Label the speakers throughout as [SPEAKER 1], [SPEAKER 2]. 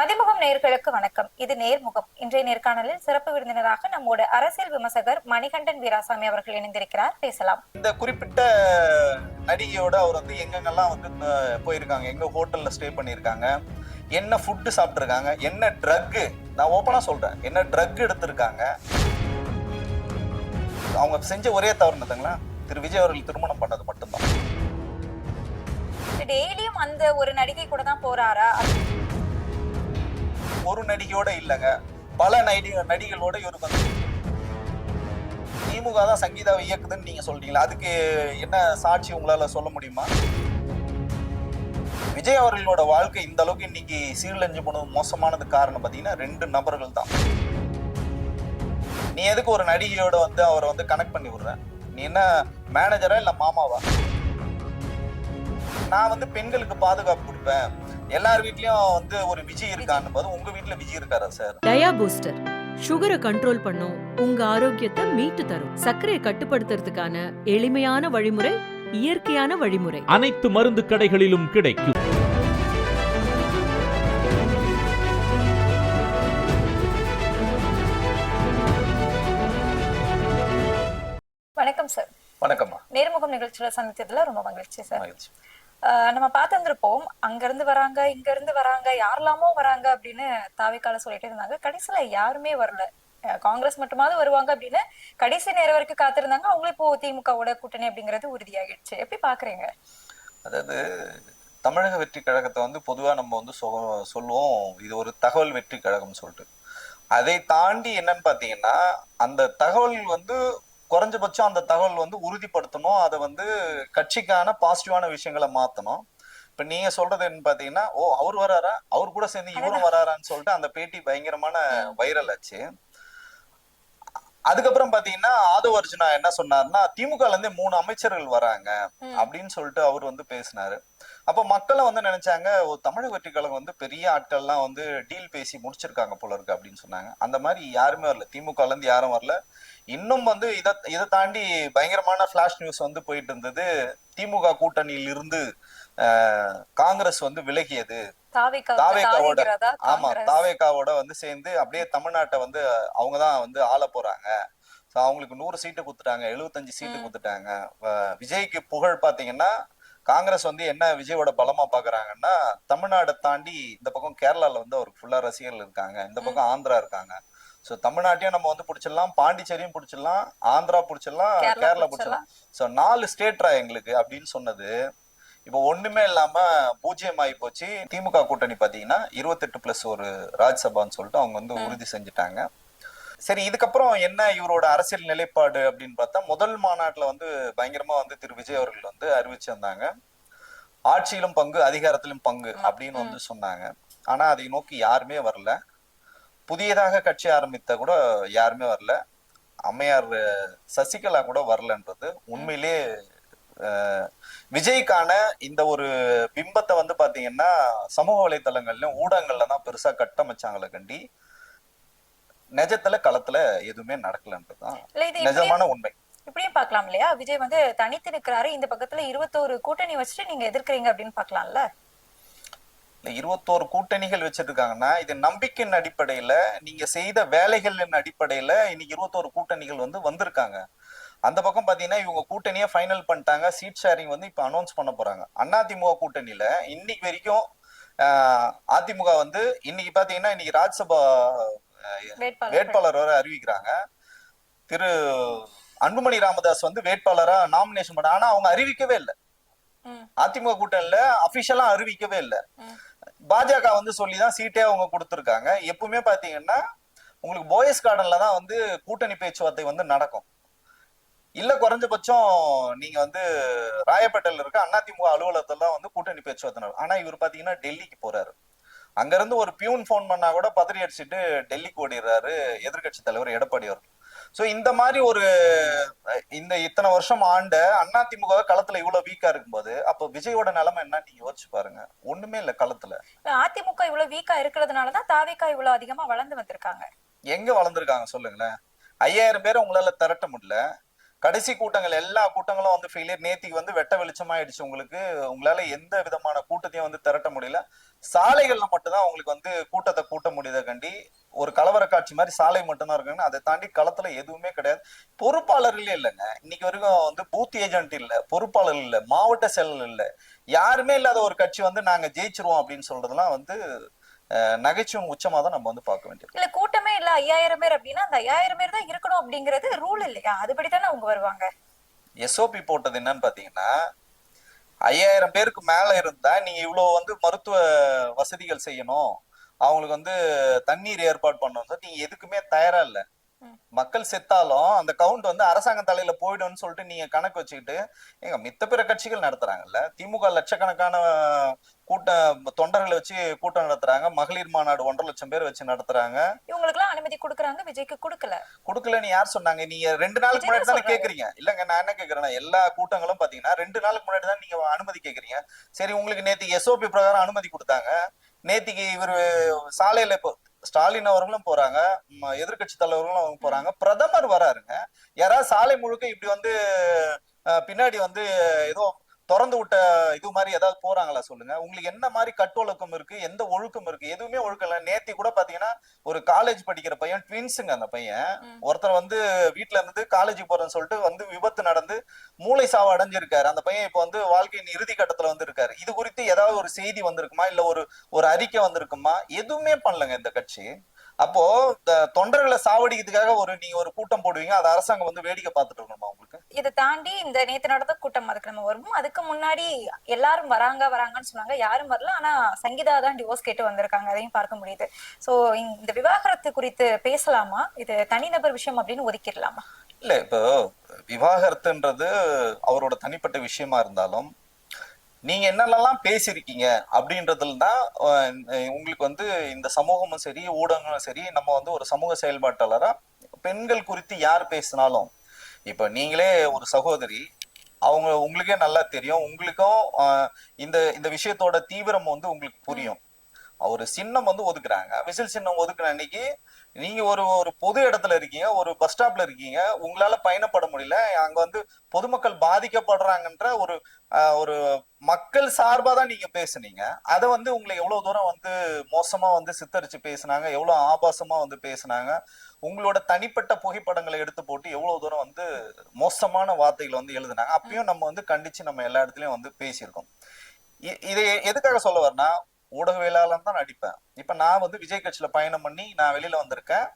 [SPEAKER 1] மதிமுகம் நேயர்களுக்கு வணக்கம். இது நேர்முகம். இன்றைய நேர்காணலில் சிறப்பு விருந்தினராக நம்மோட அரசியல் விமர்சகர் மணிகண்டன் வீராசாமி அவர்கள் இணைந்திருக்கிறார். பேசலாம்.
[SPEAKER 2] இந்த குறிப்பிட்ட நடிகையோட அவர் வந்து எங்கெங்கெல்லாம் வந்து போயிருக்காங்க, எங்க ஹோட்டல்ல ஸ்டே பண்ணியிருக்காங்க, என்ன ஃபுட்டு சாப்பிட்டுருக்காங்க, என்ன ட்ரக்கு, நான் ஓப்பனா சொல்றேன், என்ன ட்ரக் எடுத்திருக்காங்க. அவங்க செஞ்ச ஒரே தவறு என்னதுங்களா, திரு விஜய் அவர்கள் திருமணம் பண்ணது மட்டும்தான்.
[SPEAKER 1] டெய்லியும் அந்த ஒரு நடிகை கூட தான் போறாரா?
[SPEAKER 2] ஒரு நடிகையோட இல்லைங்க, பல நடிகளோட இவர் வந்து திமுக தான் சங்கீதாவை இயக்குதுன்னு நீங்க சொல்றீங்களா, அதுக்கு என்ன சாட்சி உங்களால சொல்ல முடியுமா? விஜய் அவர்களோட வாழ்க்கை இந்த அளவுக்கு இன்னைக்கு சீரழிஞ்சு போனது மோசமானது காரணம் பாத்தீங்கன்னா 2 நபர்கள் தான். நீ எதுக்கு ஒரு நடிகையோட வந்து அவரை வந்து கனெக்ட் பண்ணி விடுற? நீ என்ன மேனேஜரா இல்ல மாமாவா? நான் வந்து பெண்களுக்கு பாதுகாப்பு கொடுப்பேன், எல்லார் வீட்லயும் வந்து ஒரு விஜய் இருக்கான்னு போது உங்க வீட்ல விஜய் இருக்காரா சார்?
[SPEAKER 3] டயா பூஸ்டர் சுகரை கண்ட்ரோல் பண்ணும், உங்க ஆரோக்கியத்தை மீட்டு தரும். சர்க்கரையை கட்டுப்படுத்துறதுக்கான எளிமையான வழிமுறை, இயற்கையான வழிமுறை.
[SPEAKER 4] அனைத்து மருந்து கடைகளிலும் கிடைக்கும்.
[SPEAKER 1] வணக்கம் சார்.
[SPEAKER 2] வணக்கம்மா.
[SPEAKER 1] நேர்முகம் நிகழ்ச்சியில சந்தித்ததுல ரொம்ப மகிழ்ச்சி சார். நம்ம பார்த்திருந்திருப்போம், அங்க இருந்து வராங்க, இங்க இருந்து வராங்க, யாரெல்லாமோ வராங்க அப்படின்னு தாவேக்கால சொல்லிட்டே இருந்தாங்க. கடைசியில யாருமே வரல. காங்கிரஸ் மட்டுமாவது வருவாங்க அப்படின்னு கடைசி நேரம் வரைக்கும் காத்திருந்தாங்க. அவங்களே இப்போ திமுகவோட கூட்டணி அப்படிங்கிறது உறுதியாகிடுச்சு. எப்படி பாக்குறீங்க?
[SPEAKER 2] அதாவது தமிழக வெற்றி கழகத்தை வந்து பொதுவா நம்ம வந்து சொல்லுவோம், இது ஒரு தகவல் வெற்றி கழகம்னு சொல்லிட்டு. அதை தாண்டி என்னன்னு பாத்தீங்கன்னா, அந்த தகவல் வந்து குறைஞ்சபட்சம் அந்த தகவல் வந்து உறுதிப்படுத்தணும், அதை வந்து கட்சிக்கான பாசிட்டிவான விஷயங்களை மாத்தணும். இப்ப நீங்க சொல்றது என்ன பாத்தீங்கன்னா, ஓ அவர் வராரா, அவர் கூட சேர்ந்து இவரும் வராரான்னு சொல்லிட்டு அந்த பேட்டி பயங்கரமான வைரல் ஆச்சு. அதுக்கப்புறம் பாத்தீங்கன்னா ஆதவ அர்ஜுனா என்ன சொன்னாருன்னா, திமுகல இருந்து 3 அமைச்சர்கள் வராங்க அப்படின்னு சொல்லிட்டு அவர் வந்து பேசினாரு. அப்ப மக்களும் வந்து நினைச்சாங்க, தமிழக வெற்றி கழகம் வந்து பெரிய ஆட்கள்லாம் வந்து டீல் பேசி முடிச்சிருக்காங்க போல இருக்கு அப்படின்னு சொன்னாங்க. அந்த மாதிரி யாருமே வரல, திமுகல இருந்து யாரும் வரல. இன்னும் வந்து இதை தாண்டி பயங்கரமான பிளாஷ் நியூஸ் வந்து போயிட்டு இருந்தது. திமுக கூட்டணியில் இருந்து காங்கிரஸ் வந்து விலகியது, தாவேக்காவோட, ஆமா தாவேக்காவோட வந்து சேர்ந்து அப்படியே தமிழ்நாட்டை வந்து அவங்கதான் வந்து ஆள போறாங்க. அவங்களுக்கு 100 சீட்டு குடுத்துட்டாங்க, 75 சீட்டு குடுத்துட்டாங்க. விஜய்க்கு புகழ் பாத்தீங்கன்னா, காங்கிரஸ் வந்து என்ன விஜயோட பலமா பாக்குறாங்கன்னா, தமிழ்நாடை தாண்டி இந்த பக்கம் கேரளால வந்து அவருக்கு ஃபுல்லா ரசிகர்கள் இருக்காங்க, இந்த பக்கம் ஆந்திரா இருக்காங்க. சோ தமிழ்நாட்டையும் நம்ம வந்து பிடிச்சிடலாம், பாண்டிச்சேரியும் பிடிச்சிடலாம், ஆந்திரா பிடிச்சிடலாம், கேரளா பிடிச்சிடலாம். சோ 4 ஸ்டேட்ரா எங்களுக்கு அப்படின்னு சொன்னது இப்போ ஒண்ணுமே இல்லாம பூஜ்ஜியம் ஆகி போச்சு. திமுக கூட்டணி பாத்தீங்கன்னா 28+1 ராஜ்யசபான்னு சொல்லிட்டு அவங்க வந்து உறுதி செஞ்சுட்டாங்க. சரி, இதுக்கப்புறம் என்ன இவரோட அரசியல் நிலைப்பாடு அப்படின்னு பார்த்தா, முதல் மாநாட்டுல வந்து பயங்கரமா வந்து திரு விஜய் அவர்கள் வந்து அறிவிச்சிருந்தாங்க, ஆட்சியிலும் பங்கு அதிகாரத்திலும் பங்கு அப்படின்னு வந்து சொன்னாங்க. ஆனா அதை நோக்கி யாருமே வரல. புதியதாக கட்சி ஆரம்பித்த கூட யாருமே வரல. அம்மையார் சசிகலா கூட வரலன்றது உண்மையிலே விஜய்க்கான இந்த ஒரு பிம்பத்தை வந்து பாத்தீங்கன்னா சமூக வலைத்தளங்கள்லயும் ஊடகங்கள்ல தான் பெருசா கட்டமைச்சாங்களே கண்டி, நிஜத்துல களத்துல எதுவுமே நடக்கலன்றதுதான் நிஜமான உண்மை.
[SPEAKER 1] இப்படியும் பாக்கலாம் இல்லையா? விஜய் வந்து தனித்து நிற்கிறாரு, இந்த பக்கத்துல 21 கூட்டணி வச்சுட்டு நீங்க எதிர்க்கிறீங்க அப்படின்னு பாக்கலாம்ல.
[SPEAKER 2] 21 கூட்டணிகள் வச்சிருக்காங்கன்னா, இது நம்பிக்கையின் அடிப்படையில, நீங்க செய்த வேலைகளின் அடிப்படையில இன்னைக்கு 21 கூட்டணிகள் வந்து வந்திருக்காங்க. அந்த பக்கம் பாத்தீங்கன்னா இவங்க கூட்டணியை ஃபைனல் பண்ணிட்டாங்க. சீட் ஷேரிங் வந்து இப்ப அனௌன்ஸ் பண்ண போறாங்க. அதிமுக கூட்டணியில இன்னைக்கு வரைக்கும் அதிமுக வந்து இன்னைக்கு பாத்தீங்கன்னா இன்னைக்கு ராஜ்யசபா வேட்பாளர் வர அறிவிக்கிறாங்க. திரு அன்புமணி ராமதாஸ் வந்து வேட்பாளரா நாமினேஷன் பண்ண, ஆனா அவங்க அறிவிக்கவே இல்லை. அதிமுக கூட்டணியில அபிஷியலா அறிவிக்கவே இல்லை. பாஜக வந்து சொல்லிதான் சீட்டே அவங்க கொடுத்துருக்காங்க. எப்பவுமே பாத்தீங்கன்னா உங்களுக்கு போயஸ் கார்டன்ல தான் வந்து கூட்டணி பேச்சுவார்த்தை வந்து நடக்கும். இல்ல குறைஞ்சபட்சம் நீங்க வந்து ராயப்பேட்டையில இருக்க அதிமுக அலுவலகத்துல தான் வந்து கூட்டணி பேச்சுவார்த்தை நடக்கும். ஆனா இவர் பாத்தீங்கன்னா டெல்லிக்கு போறாரு. அங்க இருந்து ஒரு பியூன் போன் பண்ணா கூட பதறி அடிச்சுட்டு டெல்லிக்கு ஓடிடுறாரு எதிர்கட்சி தலைவர் எடப்பாடி அவர்கள். சோ இந்த மாதிரி ஒரு இத்தனை வருஷம் ஆண்ட அதிமுக களத்துல இவ்வளவு வீக்கா இருக்கும்போது, அப்ப விஜயோட நிலைமை என்ன நீங்க யோசிச்சு பாருங்க. ஒண்ணுமே இல்ல களத்துல.
[SPEAKER 1] அதிமுக இவ்வளவு வீக்கா இருக்கிறதுனாலதான் தாவேக்கா இவ்வளவு அதிகமா வளர்ந்து வந்திருக்காங்க.
[SPEAKER 2] எங்க வளர்ந்துருக்காங்க சொல்லுங்களேன்? 5000 பேரை உங்களால திரட்ட முடியல. கடைசி கூட்டங்கள் எல்லா கூட்டங்களும் வந்து ஃபெயிலியர். நேத்திக்கு வந்து வெட்ட வெளிச்சமாயிடுச்சு உங்களுக்கு. உங்களால எந்த விதமான கூட்டத்தையும் வந்து திரட்ட முடியல. சாலைகள்ல மட்டும்தான் உங்களுக்கு வந்து கூட்டத்தை கூட்ட முடியுத கண்டி ஒரு கலவர காட்சி மாதிரி சாலை மட்டும்தான் இருக்குன்னு. அதை தாண்டி களத்துல எதுவுமே கிடையாது. பொறுப்பாளர்களே இல்லைங்க. இன்னைக்கு வரைக்கும் வந்து பூத் ஏஜென்ட் இல்ல, பொறுப்பாளர் இல்ல, மாவட்ட செயலர் இல்ல, யாருமே இல்லாத ஒரு கட்சி வந்து நாங்க ஜெயிச்சிருவோம் அப்படின்னு சொல்றதுலாம் வந்து நகைச்சுவை உச்சமா தான் நம்ம வந்து பார்க்க வேண்டியது.
[SPEAKER 1] இல்ல கூட்டமே இல்ல 5000 பேர் அப்படின்னா அந்த 5000 பேர் தான் இருக்கணும் அப்படிங்கிறது ரூல் இல்லையா? அதுபடித்தானே அவங்க வருவாங்க.
[SPEAKER 2] எஸ்ஓபி போட்டது என்னன்னு பாத்தீங்கன்னா 5000 பேருக்கு மேல இருந்தா நீங்க இவ்வளவு வந்து மருத்துவ வசதிகள் செய்யணும், அவங்களுக்கு வந்து தண்ணீர் ஏற்பாடு பண்ணணும். நீங்க எதுக்குமே தயாரா இல்ல. மக்கள் செத்தாலும் அந்த கவுண்ட் வந்து அரசாங்க தலையில போயிடும்னு சொல்லிட்டு நீங்க கணக்கு வச்சுக்கிட்டு எங்க மித்த பிற கட்சிகள் நடத்துறாங்கல்ல. திமுக லட்சக்கணக்கான கூட்ட தொண்டர்களை வச்சு கூட்டம் நடத்துறாங்க. மகளிர் மாநாடு 1.5 லட்சம் பேர் வச்சு நடத்துறாங்க.
[SPEAKER 1] இவங்களுக்கு எல்லாம் அனுமதி கொடுக்குறாங்க, விஜய்க்கு
[SPEAKER 2] கொடுக்கலன்னு யார் சொன்னாங்க? நீங்க 2 நாளுக்கு முன்னாடி தானே கேக்குறீங்க. இல்லங்க, நான் என்ன கேக்குறேன்னா எல்லா கூட்டங்களும் பாத்தீங்கன்னா 2 நாளுக்கு முன்னாடி தான் நீங்க அனுமதி கேக்குறீங்க. சரி, உங்களுக்கு நேத்து எஸ்ஓபி பிரகாரம் அனுமதி கொடுத்தாங்க. நேத்திக்கு இவரு சாலையில இப்போ ஸ்டாலின் அவர்களும் போறாங்க, எதிர்கட்சி தலைவர்களும் போறாங்க, பிரதமர் வராருங்க. யாராவது சாலை முழுக்க இப்படி வந்து பின்னாடி வந்து ஏதோ திறந்து விட்ட இது மாதிரி ஏதாவது போறாங்களா சொல்லுங்க. உங்களுக்கு என்ன மாதிரி கட்டொழுக்கம் இருக்கு, எந்த ஒழுக்கம் இருக்கு? எதுவுமே ஒழுக்கம் இல்லை. நேத்தி கூட பாத்தீங்கன்னா ஒரு காலேஜ் படிக்கிற பையன், ட்வின்ஸுங்க அந்த பையன், ஒருத்தர் வந்து வீட்டுல இருந்து காலேஜ் போறேன்னு சொல்லிட்டு வந்து விபத்து நடந்து மூளை சாவு அடைஞ்சிருக்காரு. அந்த பையன் இப்ப வந்து வாழ்க்கையின் இறுதி கட்டத்துல வந்து இருக்காரு. இது குறித்து ஏதாவது ஒரு செய்தி வந்திருக்குமா, இல்ல ஒரு அறிக்கை வந்திருக்குமா? எதுவுமே பண்ணலங்க இந்த கட்சி. அப்போ தொண்டர்களை சாவடிக்கிறதுக்காக நீங்க ஒரு கூட்டம் போடுவீங்க, அது அரசாங்கம் வந்து வேடிக்கை பார்த்துட்டு இருக்கணுமா உங்களுக்கு?
[SPEAKER 1] இதை தாண்டி இந்த நேத்து நடந்த கூட்டம் அதுக்கு நம்ம வருவோம். அதுக்கு முன்னாடி எல்லாரும் வராங்கன்னு சொன்னாங்க, யாரும் வரல. ஆனா சங்கீதா தான் டிவோர்ஸ் கேட்டு வந்திருக்காங்க, அதையும் பார்க்க முடியுது. சோ இந்த விவாகரத்து குறித்து பேசலாமா? இது தனிநபர் விஷயம் அப்படின்னு ஒதுக்கிடலாமா?
[SPEAKER 2] இல்ல, இப்போ விவாகரத்துன்றது அவரோட தனிப்பட்ட விஷயமா இருந்தாலும் நீங்க என்னென்னலாம் பேசிருக்கீங்க அப்படின்றதுல தான் உங்களுக்கு வந்து இந்த சமூகமும் சரி, ஊடகங்களும் சரி, நம்ம வந்து ஒரு சமூக செயல்பாட்டாளரா பெண்கள் குறித்து யார் பேசினாலும், இப்ப நீங்களே ஒரு சகோதரி, உங்களுக்கே நல்லா தெரியும், உங்களுக்கும் இந்த இந்த விஷயத்தோட தீவிரம் வந்து உங்களுக்கு புரியும். ஒரு சின்னம் வந்து ஒதுக்குறாங்க, விசில் சின்னம் ஒதுக்குற அன்னைக்கு நீங்க ஒரு பொது இடத்துல இருக்கீங்க, ஒரு பஸ் ஸ்டாப்ல இருக்கீங்க, உங்களால பயணப்பட முடியல, அங்க வந்து பொதுமக்கள் பாதிக்கப்படுறாங்கன்ற ஒரு மக்கள் சார்பா தான் நீங்க பேசுனீங்க. அதை வந்து உங்களை எவ்வளவு தூரம் வந்து மோசமா வந்து சித்தரிச்சு பேசினாங்க, எவ்வளவு ஆபாசமா வந்து பேசினாங்க, உங்களோட தனிப்பட்ட புகைப்படங்களை எடுத்து போட்டு எவ்வளவு தூரம் வந்து மோசமான வார்த்தைகளை வந்து எழுதுனாங்க. அப்பயும் நம்ம வந்து கண்டிச்சு நம்ம எல்லா இடத்துலயும் வந்து பேசியிருக்கோம். இதை எதுக்காக சொல்ல வரேன்னா, ஊடகவியலாளர் தான் நடிப்பேன். இப்ப நான் வந்து விஜய் கட்சியில பயணம் பண்ணி நான் வெளியில வந்திருக்கேன்.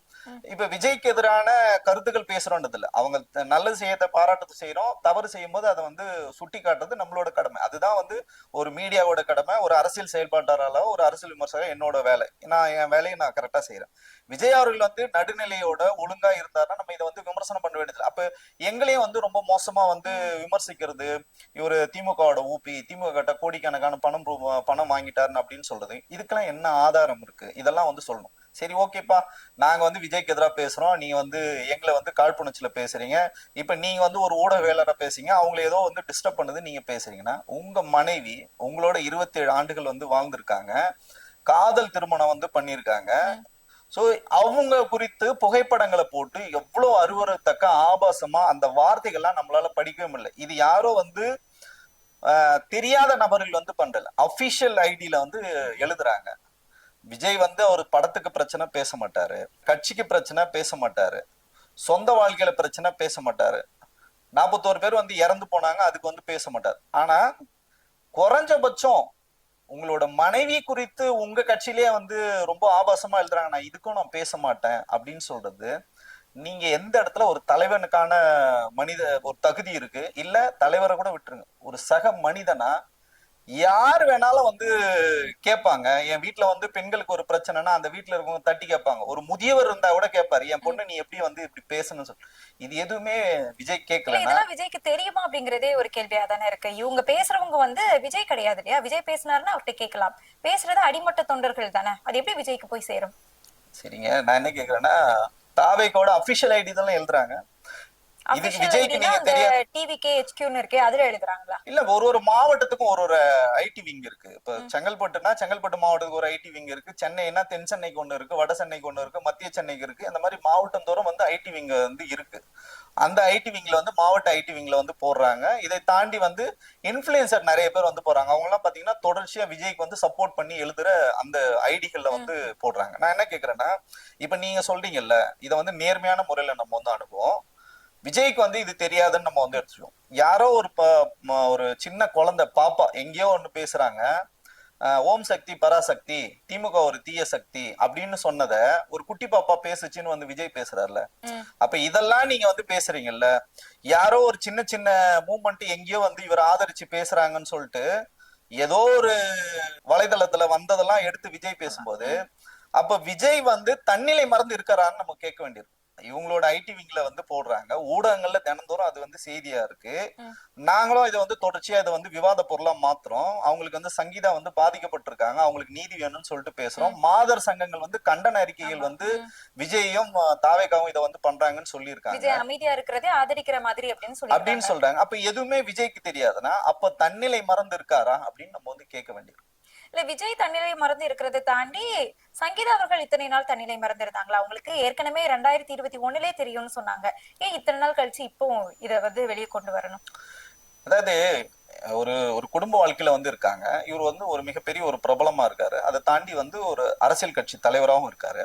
[SPEAKER 2] இப்ப விஜய்க்கு எதிரான கருத்துக்கள் பேசுறோன்றது இல்ல, அவங்க நல்லது செய்யறத பாராட்டத்தை செய்யறோம், தவறு செய்யும் போது அதை வந்து சுட்டி காட்டுறது நம்மளோட கடமை. அதுதான் வந்து ஒரு மீடியாவோட கடமை. ஒரு அரசியல் செயல்பாட்டாளர், ஒரு அரசியல் விமர்சகர் என்னோட வேலை. நான் என் வேலையை நான் கரெக்டா செய்யறேன். விஜய் அவர்கள் வந்து நடுநிலையோட ஒழுங்கா இருந்தாருன்னா நம்ம இதை வந்து விமர்சனம் பண்ண வேண்டியது. அப்ப எங்களையும் வந்து ரொம்ப மோசமா வந்து விமர்சிக்கிறது, இவரு திமுகவோட ஊபி, திமுக கிட்ட கோடிக்கணக்கான பணம் வாங்கிட்டாருன்னு அப்படின்னு சொல்றது, இதுக்கெல்லாம் என்ன ஆதாரம் இருக்கு? இதெல்லாம் வந்து சொல்லணும். சரி, ஓகேப்பா, நாங்க வந்து விஜய்க்கு எதிராக பேசுறோம், நீங்க வந்து எங்களை வந்து காழ்ப்புணர்ச்சியில பேசுறீங்க, இப்ப நீங்க வந்து ஒரு ஊடகவியலாளரா பேசுறீங்க, அவங்களை ஏதோ வந்து டிஸ்டர்ப் பண்ணுது நீங்க பேசுறீங்கன்னா, உங்க மனைவி உங்களோட 27 ஆண்டுகள் வந்து வாழ்ந்திருக்காங்க, காதல் திருமணம் வந்து பண்ணிருக்காங்க. சோ அவங்க குறித்து புகைப்படங்களை போட்டு எவ்வளவு அருவருத்தக்க ஆபாசமா அந்த வார்த்தைகள்லாம் நம்மளால படிக்கவே முடியல. இது யாரோ வந்து தெரியாத நபர்கள் வந்து பண்றல, அபிஷியல் ஐடியில வந்து எழுதுறாங்க. விஜய் வந்து அவர் படத்துக்கு பிரச்சனை பேச மாட்டாரு, கட்சிக்கு பிரச்சனை பேச மாட்டாரு, சொந்த வாழ்க்கையில பிரச்சனை பேச மாட்டாரு. 41 பேர் வந்து இறந்து போனாங்க, அதுக்கு வந்து பேச மாட்டாரு. ஆனா குறைஞ்சபட்சம் உங்களோட மனைவி குறித்து உங்க கட்சியிலேயே வந்து ரொம்ப ஆபாசமா எழுதுறாங்க, நான் இதுக்கும் நான் பேச மாட்டேன் அப்படின்னு சொல்றது, நீங்க எந்த இடத்துல ஒரு தலைவனுக்கான ஒரு தகுதி இருக்கு? இல்ல தலைவரை கூட விட்டுருங்க, ஒரு சக மனிதனா யார் வேணாலும் வந்து கேட்பாங்க. என் வீட்டுல வந்து பெண்களுக்கு ஒரு பிரச்சனைனா அந்த வீட்டுல இருக்கவங்க தட்டி கேட்பாங்க. ஒரு முதியவர் இருந்தா கூட கேட்பாரு, என் பொண்ணு நீ எப்படி வந்து இப்படி பேசணும்னு சொல்லி. இது எதுவுமே விஜய் கேட்கல.
[SPEAKER 1] இதெல்லாம் விஜய்க்கு தெரியுமா அப்படிங்கறதே ஒரு கேள்வியா தானே இருக்கு. இவங்க பேசுறவங்க வந்து விஜய் கிடையாது இல்லையா? விஜய் பேசினாருன்னா அவர்கிட்ட கேட்கலாம். பேசுறது அடிமட்ட தொண்டர்கள் தானே, அது எப்படி விஜய்க்கு போய் சேரும்?
[SPEAKER 2] சரிங்க, நான் என்ன கேக்குறேன்னா, தாவேக்கோட அபிஷியல் ஐடி தான் எழுதுறாங்க. இதுக்கு
[SPEAKER 1] அபிஷியல்
[SPEAKER 2] விஜய்க்கு
[SPEAKER 1] ஐடினா
[SPEAKER 2] நீங்க
[SPEAKER 1] அந்த
[SPEAKER 2] தெரியாது
[SPEAKER 1] டிவிகே HQன்னு இருக்கே அதுல எழுதுறாங்களா?
[SPEAKER 2] இல்ல, ஒரு மாவட்டத்துக்கும் ஒரு ஐடி விங் இருக்கு. இப்ப செங்கல்பட்டுனா செங்கல்பட்டு மாவட்டத்துக்கு ஒரு ஐடி விங் இருக்கு, சென்னைனா தென் சென்னைக்கு ஒண்ணு இருக்கு, வட சென்னைக்கு ஒண்ணு இருக்கு, மத்திய சென்னைக்கு இருக்கு. அந்த மாதிரி மாவட்டம் தோறும் வந்து ஐடி விங் வந்து இருக்கு. அந்த ஐடி விங்ல வந்து மாவட்ட ஐடி விங்ல வந்து போடுறாங்க. இதை தாண்டி வந்து இன்ஃபுளுசர் நிறைய பேர் வந்து போறாங்க. அவங்க எல்லாம் பாத்தீங்கன்னா தொடர்ச்சியா விஜய்க்கு வந்து சப்போர்ட் பண்ணி எழுதுற அந்த ஐடிகள்ல வந்து போடுறாங்க. நான் என்ன கேக்குறேன்னா, இப்ப நீங்க சொல்றீங்கல்ல, இதை வந்து நேர்மையான முறையில நம்ம வந்து அனுப்புவோம். விஜய்க்கு வந்து இது தெரியாதுன்னு நம்ம வந்து எடுத்துருவோம். யாரோ ஒரு சின்ன குழந்தை பாப்பா எங்கேயோ ஒண்ணு பேசுறாங்க, ஓம் சக்தி பராசக்தி, திமுக ஒரு தீய சக்தி அப்படின்னு சொன்னத ஒரு குட்டி பாப்பா பேசுச்சுன்னு வந்து விஜய் பேசுறாருல. அப்ப இதெல்லாம் நீங்க வந்து பேசுறீங்கல்ல, யாரோ ஒரு சின்ன சின்ன மூவ்மெண்ட் எங்கேயோ வந்து இவர் ஆதரிச்சு பேசுறாங்கன்னு சொல்லிட்டு ஏதோ ஒரு வலைதளத்துல வந்ததெல்லாம் எடுத்து விஜய் பேசும்போது, அப்ப விஜய் வந்து தன்னிலை மறந்து இருக்கிறான்னு நம்ம கேட்க வேண்டியது. இவங்களோட ஐடி விங்ல வந்து போடுறாங்க, ஊடகங்கள்ல தினந்தோறும் அது வந்து செய்தியா இருக்கு. நாங்களும் இதை வந்து தொடர்ச்சியா இதை வந்து விவாத பொருளா மாத்துறோம். அவங்களுக்கு வந்து சங்கீதா வந்து பாதிக்கப்பட்டிருக்காங்க, அவங்களுக்கு நீதி வேணும்னு சொல்லிட்டு பேசுறோம். மாதர் சங்கங்கள் வந்து கண்டன அறிக்கைகள் வந்து விஜயும் தாவேகாவும் இதை வந்து பண்றாங்கன்னு சொல்லியிருக்காங்க.
[SPEAKER 1] விஜய் அமைதியா இருக்கிறதே ஆதரிக்கிற மாதிரி
[SPEAKER 2] அப்படின்னு சொல்றாங்க. அப்ப எதுவுமே விஜய்க்கு தெரியாதுன்னா அப்ப தன்னிலை மறந்து இருக்காரா அப்படின்னு நம்ம வந்து கேட்க வேண்டியது.
[SPEAKER 1] இல்ல, விஜய் தன்னிலை மறந்து இருக்கிறதை தாண்டி சங்கீதா அவர்கள் இத்தனை நாள் தன்னிலை மறந்து இருந்தாங்களா? அவங்களுக்கு ஏற்கனவே 2021 தெரியும்னு சொன்னாங்க. ஏன் இத்தனை நாள் கழிச்சு இப்போ இத வந்து வெளியே கொண்டு வரணும்?
[SPEAKER 2] அதாவது ஒரு ஒரு குடும்ப வாழ்க்கையில வந்து இருக்காங்க. இவர் வந்து ஒரு மிகப்பெரிய ஒரு பிரபலமா இருக்காரு. அதை தாண்டி வந்து ஒரு அரசியல் கட்சி தலைவராகவும் இருக்காரு.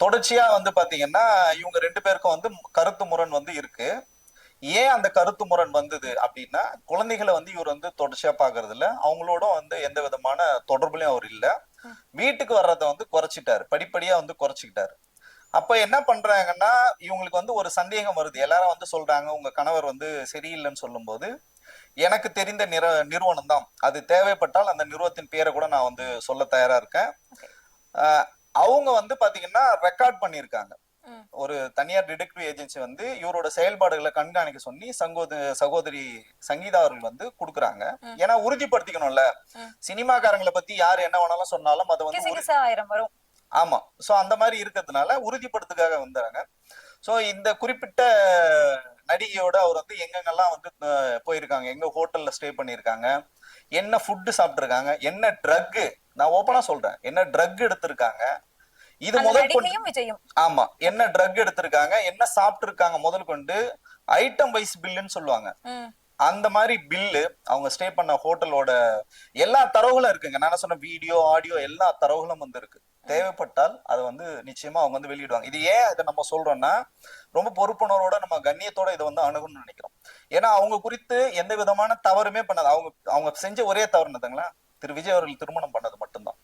[SPEAKER 2] தொடர்ச்சியா வந்து பாத்தீங்கன்னா இவங்க ரெண்டு பேருக்கும் வந்து கருத்து முரண் வந்து இருக்கு. ஏன் அந்த கருத்து முரண் வந்தது அப்படின்னா, குழந்தைகளை வந்து இவர் வந்து தொடர்ச்சியா பாக்குறது இல்ல, அவங்களோட வந்து எந்த விதமான தொடர்புலயும் அவர் இல்ல. வீட்டுக்கு வர்றதை வந்து குறைச்சிட்டாரு, படிப்படியா வந்து குறைச்சிக்கிட்டாரு. அப்ப என்ன பண்றாங்கன்னா, இவங்களுக்கு வந்து ஒரு சந்தேகம் வருது. எல்லாரும் வந்து சொல்றாங்க உங்க கணவர் வந்து சரியில்லைன்னு சொல்லும் போது, எனக்கு தெரிந்த நிறுவனம் தான் அது, தேவைப்பட்டால் அந்த நிறுவனத்தின் பேரை கூட நான் வந்து சொல்ல தயாரா இருக்கேன். அவங்க வந்து பாத்தீங்கன்னா ரெக்கார்ட் பண்ணியிருக்காங்க. ஒரு தனியார் டிடெக்டிவ் ஏஜென்சி வந்து இவரோட செயல்பாடுகளை கண்காணிக்க சொல்லி சகோதரி சங்கீதா அவர்கள் வந்து கொடுக்குறாங்க. ஏன்னா உறுதிப்படுத்திக்கணும்ல, சினிமாக்காரங்களை பத்தி யாரு என்ன வேணாலும் சொன்னாலும் அதை வந்து
[SPEAKER 1] வரும்.
[SPEAKER 2] ஆமா, சோ அந்த மாதிரி இருக்கிறதுனால உறுதிப்படுத்துக்காக வந்தாங்க. சோ இந்த குறிப்பிட்ட நடிகையோட அவர் வந்து எங்கெங்கெல்லாம் வந்து போயிருக்காங்க, எங்க ஹோட்டல்ல ஸ்டே பண்ணிருக்காங்க, என்ன ஃபுட்டு சாப்பிட்டுருக்காங்க, என்ன ட்ரக், நான் ஓப்பனா சொல்றேன், என்ன ட்ரக் எடுத்திருக்காங்க, இது முதல்
[SPEAKER 1] விஜயும்
[SPEAKER 2] ஆமா என்ன ட்ரக் எடுத்திருக்காங்க, என்ன சாப்பிட்டு இருக்காங்க முதல் கொண்டு ஐட்டம் வைஸ் பில்லுன்னு சொல்லுவாங்க. அந்த மாதிரி பில்லு, அவங்க ஸ்டே பண்ண ஹோட்டலோட எல்லா தரவுகளும் இருக்குங்க. நான் சொன்ன வீடியோ ஆடியோ எல்லா தரவுகளும் வந்து இருக்கு. தேவைப்பட்டால் அதை வந்து நிச்சயமா அவங்க வந்து வெளியிடுவாங்க. இது ஏன் இதை நம்ம சொல்றோம்னா, ரொம்ப பொறுப்புணர்வோட நம்ம கண்ணியத்தோட இதை வந்து அணுகணும்னு நினைக்கிறோம். ஏன்னா அவங்க குறித்து எந்த விதமான தவறுமே பண்ணாது. அவங்க செஞ்ச ஒரே தவறு என்னதுங்களா, திரு விஜய் அவர்கள் திருமணம் பண்ணது மட்டும்தான்.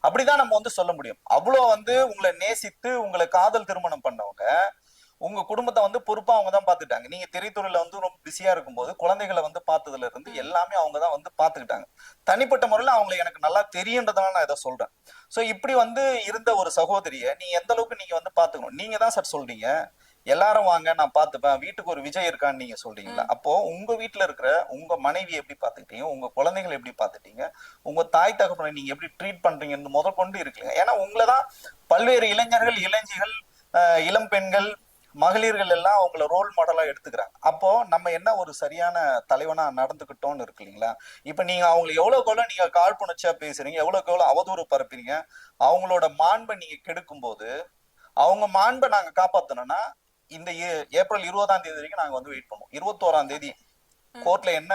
[SPEAKER 2] அப்படிதான் நம்ம வந்து சொல்ல முடியும். அவ்வளவு வந்து உங்களை நேசித்து உங்களை காதல் திருமணம் பண்ணவங்க உங்க குடும்பத்தை வந்து பொறுப்பா அவங்க தான் பாத்துட்டாங்க. நீங்க திரைத்துறையில வந்து ரொம்ப பிஸியா இருக்கும்போது குழந்தைகளை வந்து பார்த்ததுல இருந்து எல்லாமே அவங்க தான் வந்து பாத்துக்கிட்டாங்க. தனிப்பட்ட முறையில அவங்களை எனக்கு நல்லா தெரியுன்றதுனால நான் இதை சொல்றேன். சோ இப்படி வந்து இருந்த ஒரு சகோதரிய நீங்க எந்த அளவுக்கு நீங்க வந்து பாத்துக்கணும். நீங்க தான் சார் சொல்றீங்க எல்லாரும் வாங்க நான் பாத்துப்பேன், வீட்டுக்கு ஒரு விஜய் இருக்கான்னு நீங்க சொல்றீங்களா? அப்போ உங்க வீட்டுல இருக்கிற உங்க மனைவி எப்படி பாத்துக்கிட்டீங்க, உங்க குழந்தைகளை எப்படி பாத்துட்டீங்க, உங்க தாய் தகப்பனை நீங்க எப்படி ட்ரீட் பண்றீங்கன்னு முதல் கொண்டு இருக்குங்க. ஏன்னா உங்களதான் பல்வேறு இளைஞர்கள், இளைஞிகள், இளம் பெண்கள், மகளிர்கள் எல்லாம் அவங்கள ரோல் மாடலா எடுத்துக்கிறாங்க. அப்போ நம்ம என்ன ஒரு சரியான தலைவனா நடந்துகிட்டோம்னு இருக்கு இல்லைங்களா? இப்ப நீங்க அவங்களை எவ்வளவுக்கு எவ்வளவு நீங்க காழ்ப்புணர்ச்சியா பேசுறீங்க, எவ்வளவுக்கு எவ்வளவு அவதூறு பரப்புறீங்க, அவங்களோட மாண்பை நீங்க கெடுக்கும் போது அவங்க மாண்பை நாங்க காப்பாத்தணும்னா இந்த ஏப்ரல் 20ஆம் வரைக்கும் நாங்க வந்து வெயிட் பண்ணுவோம். 21ஆம் கோர்ட்ல என்ன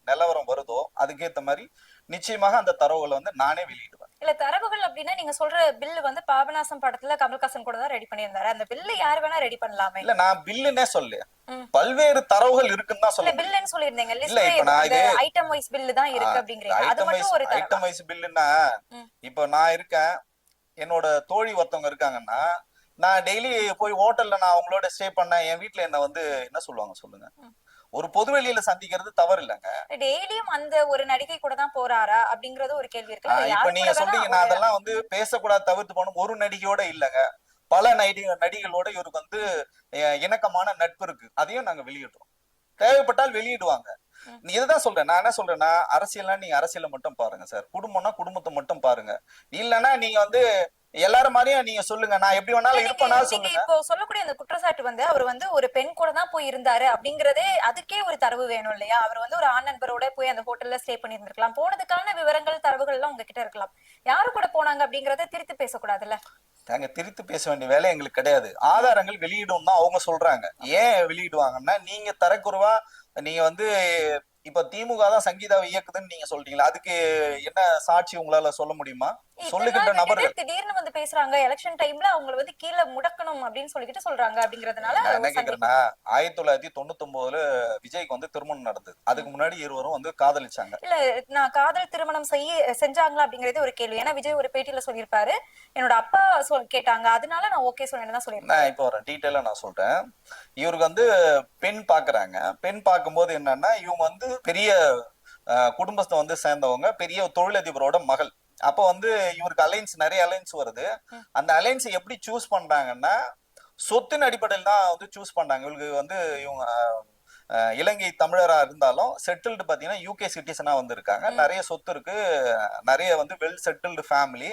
[SPEAKER 2] நிலவரம் வருதோ அதுக்கேற்ற மாதிரி நிச்சயமாக அந்த தரவுகளை வந்து நானே வெளியிடுவேன்.
[SPEAKER 1] இல்ல, தரவுகள் அப்படின்னா நீங்க சொல்ற பில்லு வந்து பாபநாசம் படத்துல கமல்ஹாசன் கூட தான் ரெடி பண்ணியிருந்தாரு. அந்த பில்லு யார் வேணா ரெடி பண்ணலாமே.
[SPEAKER 2] இல்ல, நான் பில்லுன்னே சொல்லல, பல்வேறு தரவுகள் இருக்குன்னு தான் சொல்ல.
[SPEAKER 1] பில்லுன்னு சொல்லிருந்தீங்க.
[SPEAKER 2] இல்ல, இப்ப நான் இது
[SPEAKER 1] ஐட்டம் வைஸ் பில்லு தான் இருக்கு அப்படிங்கறீங்க. அது மட்டும் ஒரு
[SPEAKER 2] ஐட்டம் வைஸ் பில்லுன்னா, இப்ப நான் இருக்கேன், என்னோட தோழி ஒருத்தவங்க இருக்காங்கன்னா, நான் டெய்லி போய் ஹோட்டல்ல நான் அவங்களோட ஸ்டே பண்ணேன், என் வீட்டுல என்ன வந்து என்ன சொல்லுவாங்க சொல்லுங்க? ஒரு பொதுவெளியில சந்திக்கிறது தவறு இல்லைங்க.
[SPEAKER 1] டெய்லியும் அந்த ஒரு நடிகை கூட தான் போறாரா அப்படிங்கறது ஒரு கேள்வி இருக்கு.
[SPEAKER 2] இப்ப நீங்க சொல்றீங்க நான் அதெல்லாம் வந்து பேசக்கூடாது தவிர்த்து போகணும். ஒரு நடிகையோட இல்லைங்க, பல நடிகளோட இவருக்கு வந்து இணக்கமான நட்பு இருக்கு. அதையும் நாங்க வெளியிடுறோம், தேவைப்பட்டால் வெளியிடுவாங்க. நீ இதுதான் சொல்றேன். நான் என்ன சொல்றேன்னா, அரசியல்னா நீங்க அரசியலை மட்டும் பாருங்க சார், குடும்பம்னா குடும்பத்தை மட்டும் பாருங்க. இல்லைன்னா நீங்க வந்து எல்லாரும் மாதிரியும் நீங்க சொல்லுங்க, நான் எப்படி வேணாலும் இருப்பேனா
[SPEAKER 1] நீங்க
[SPEAKER 2] சொல்லுங்க.
[SPEAKER 1] இப்போ சொல்லக்கூடிய அந்த குற்றச்சாட்டு வந்து அவர் வந்து ஒரு பெண் கூட தான் போய் இருந்தாரு அப்படிங்கறதே அதுக்கே ஒரு தரவு வேணும் இல்லையா? அவர் வந்து ஒரு ஆண் நண்பரோட போய் அந்த ஹோட்டல்ல ஸ்டே பண்ணி இருந்திருக்கலாம். போனதுக்கான விவரங்கள் தரவுகள் எல்லாம் உங்ககிட்ட இருக்கலாம். யாரு கூட போனாங்க அப்படிங்கறத திருத்தி பேசக்கூடாதுல்ல?
[SPEAKER 2] நாங்க திரித்து பேச வேண்டிய வேலை எங்களுக்கு கிடையாது. ஆதாரங்கள் வெளியிடும் தான் அவங்க சொல்றாங்க. ஏன் வெளியிடுவாங்கன்னா, நீங்க தரக்குறைவா நீங்க வந்து இப்ப திமுக தான் சங்கீதாவை இயக்குதுன்னு நீங்க சொல்றீங்களா, அதுக்கு என்ன சாட்சி உங்களால சொல்ல முடியுமா?
[SPEAKER 1] இத்தனை
[SPEAKER 2] சொல்லுகின்ற
[SPEAKER 1] நாள் விட்டுட்டு
[SPEAKER 2] நபர்கள்.
[SPEAKER 1] திடீர்னு வந்து பேசுறாங்க எலெக்ஷன் டைம்ல அவங்கள வந்து கீழே முடக்கணும் அப்படின்னு சொல்லிட்டு சொல்றாங்க அப்படிங்கறதுனால
[SPEAKER 2] நான் என்ன
[SPEAKER 1] ஒரு சந்தேகம்.
[SPEAKER 2] கேக்குறேன்னா, 1999 விஜய்க்கு வந்து திருமணம் நடந்தது. அதுக்கு முன்னாடி இருவரும் வந்து காதலிச்சாங்க.
[SPEAKER 1] இல்ல, நான் காதல் திருமணம் செஞ்சாங்களா அப்படிங்கறதே ஒரு கேள்வி. ஏன்னா விஜய் ஒரு பேட்டியில சொல்லியிருப்பாரு, என்னோட அப்பா கேட்டாங்க அதனால நான் ஓகே சொன்னேன்னு தான் சொல்லியிருப்பாரு.
[SPEAKER 2] நான் இப்போ வரேன், டீட்டெயிலா நான் சொல்றேன். இவருக்கு வந்து பெண் பாக்குறாங்க. பெண் பார்க்கும்போது என்னன்னா, இவங்க வந்து பெரிய குடும்பத்தை வந்து சேர்ந்தவங்க, பெரிய தொழிலதிபரோட மகள். அப்ப வந்து இவருக்கு அலைன்ஸ், நிறைய அலைன்ஸ் வருது. அந்த அலைன்ஸ் எப்படி சூஸ் பண்றாங்கன்னா, சொத்தின் அடிப்படையில் தான் வந்து சூஸ் பண்றாங்க. இவங்களுக்கு வந்து இவங்க இலங்கை தமிழரா இருந்தாலும் செட்டில்டு பாத்தீங்கன்னா யூகே சிட்டிசனா வந்து இருக்காங்க. நிறைய சொத்து இருக்கு, நிறைய வந்து வெல் செட்டில்டு ஃபேமிலி.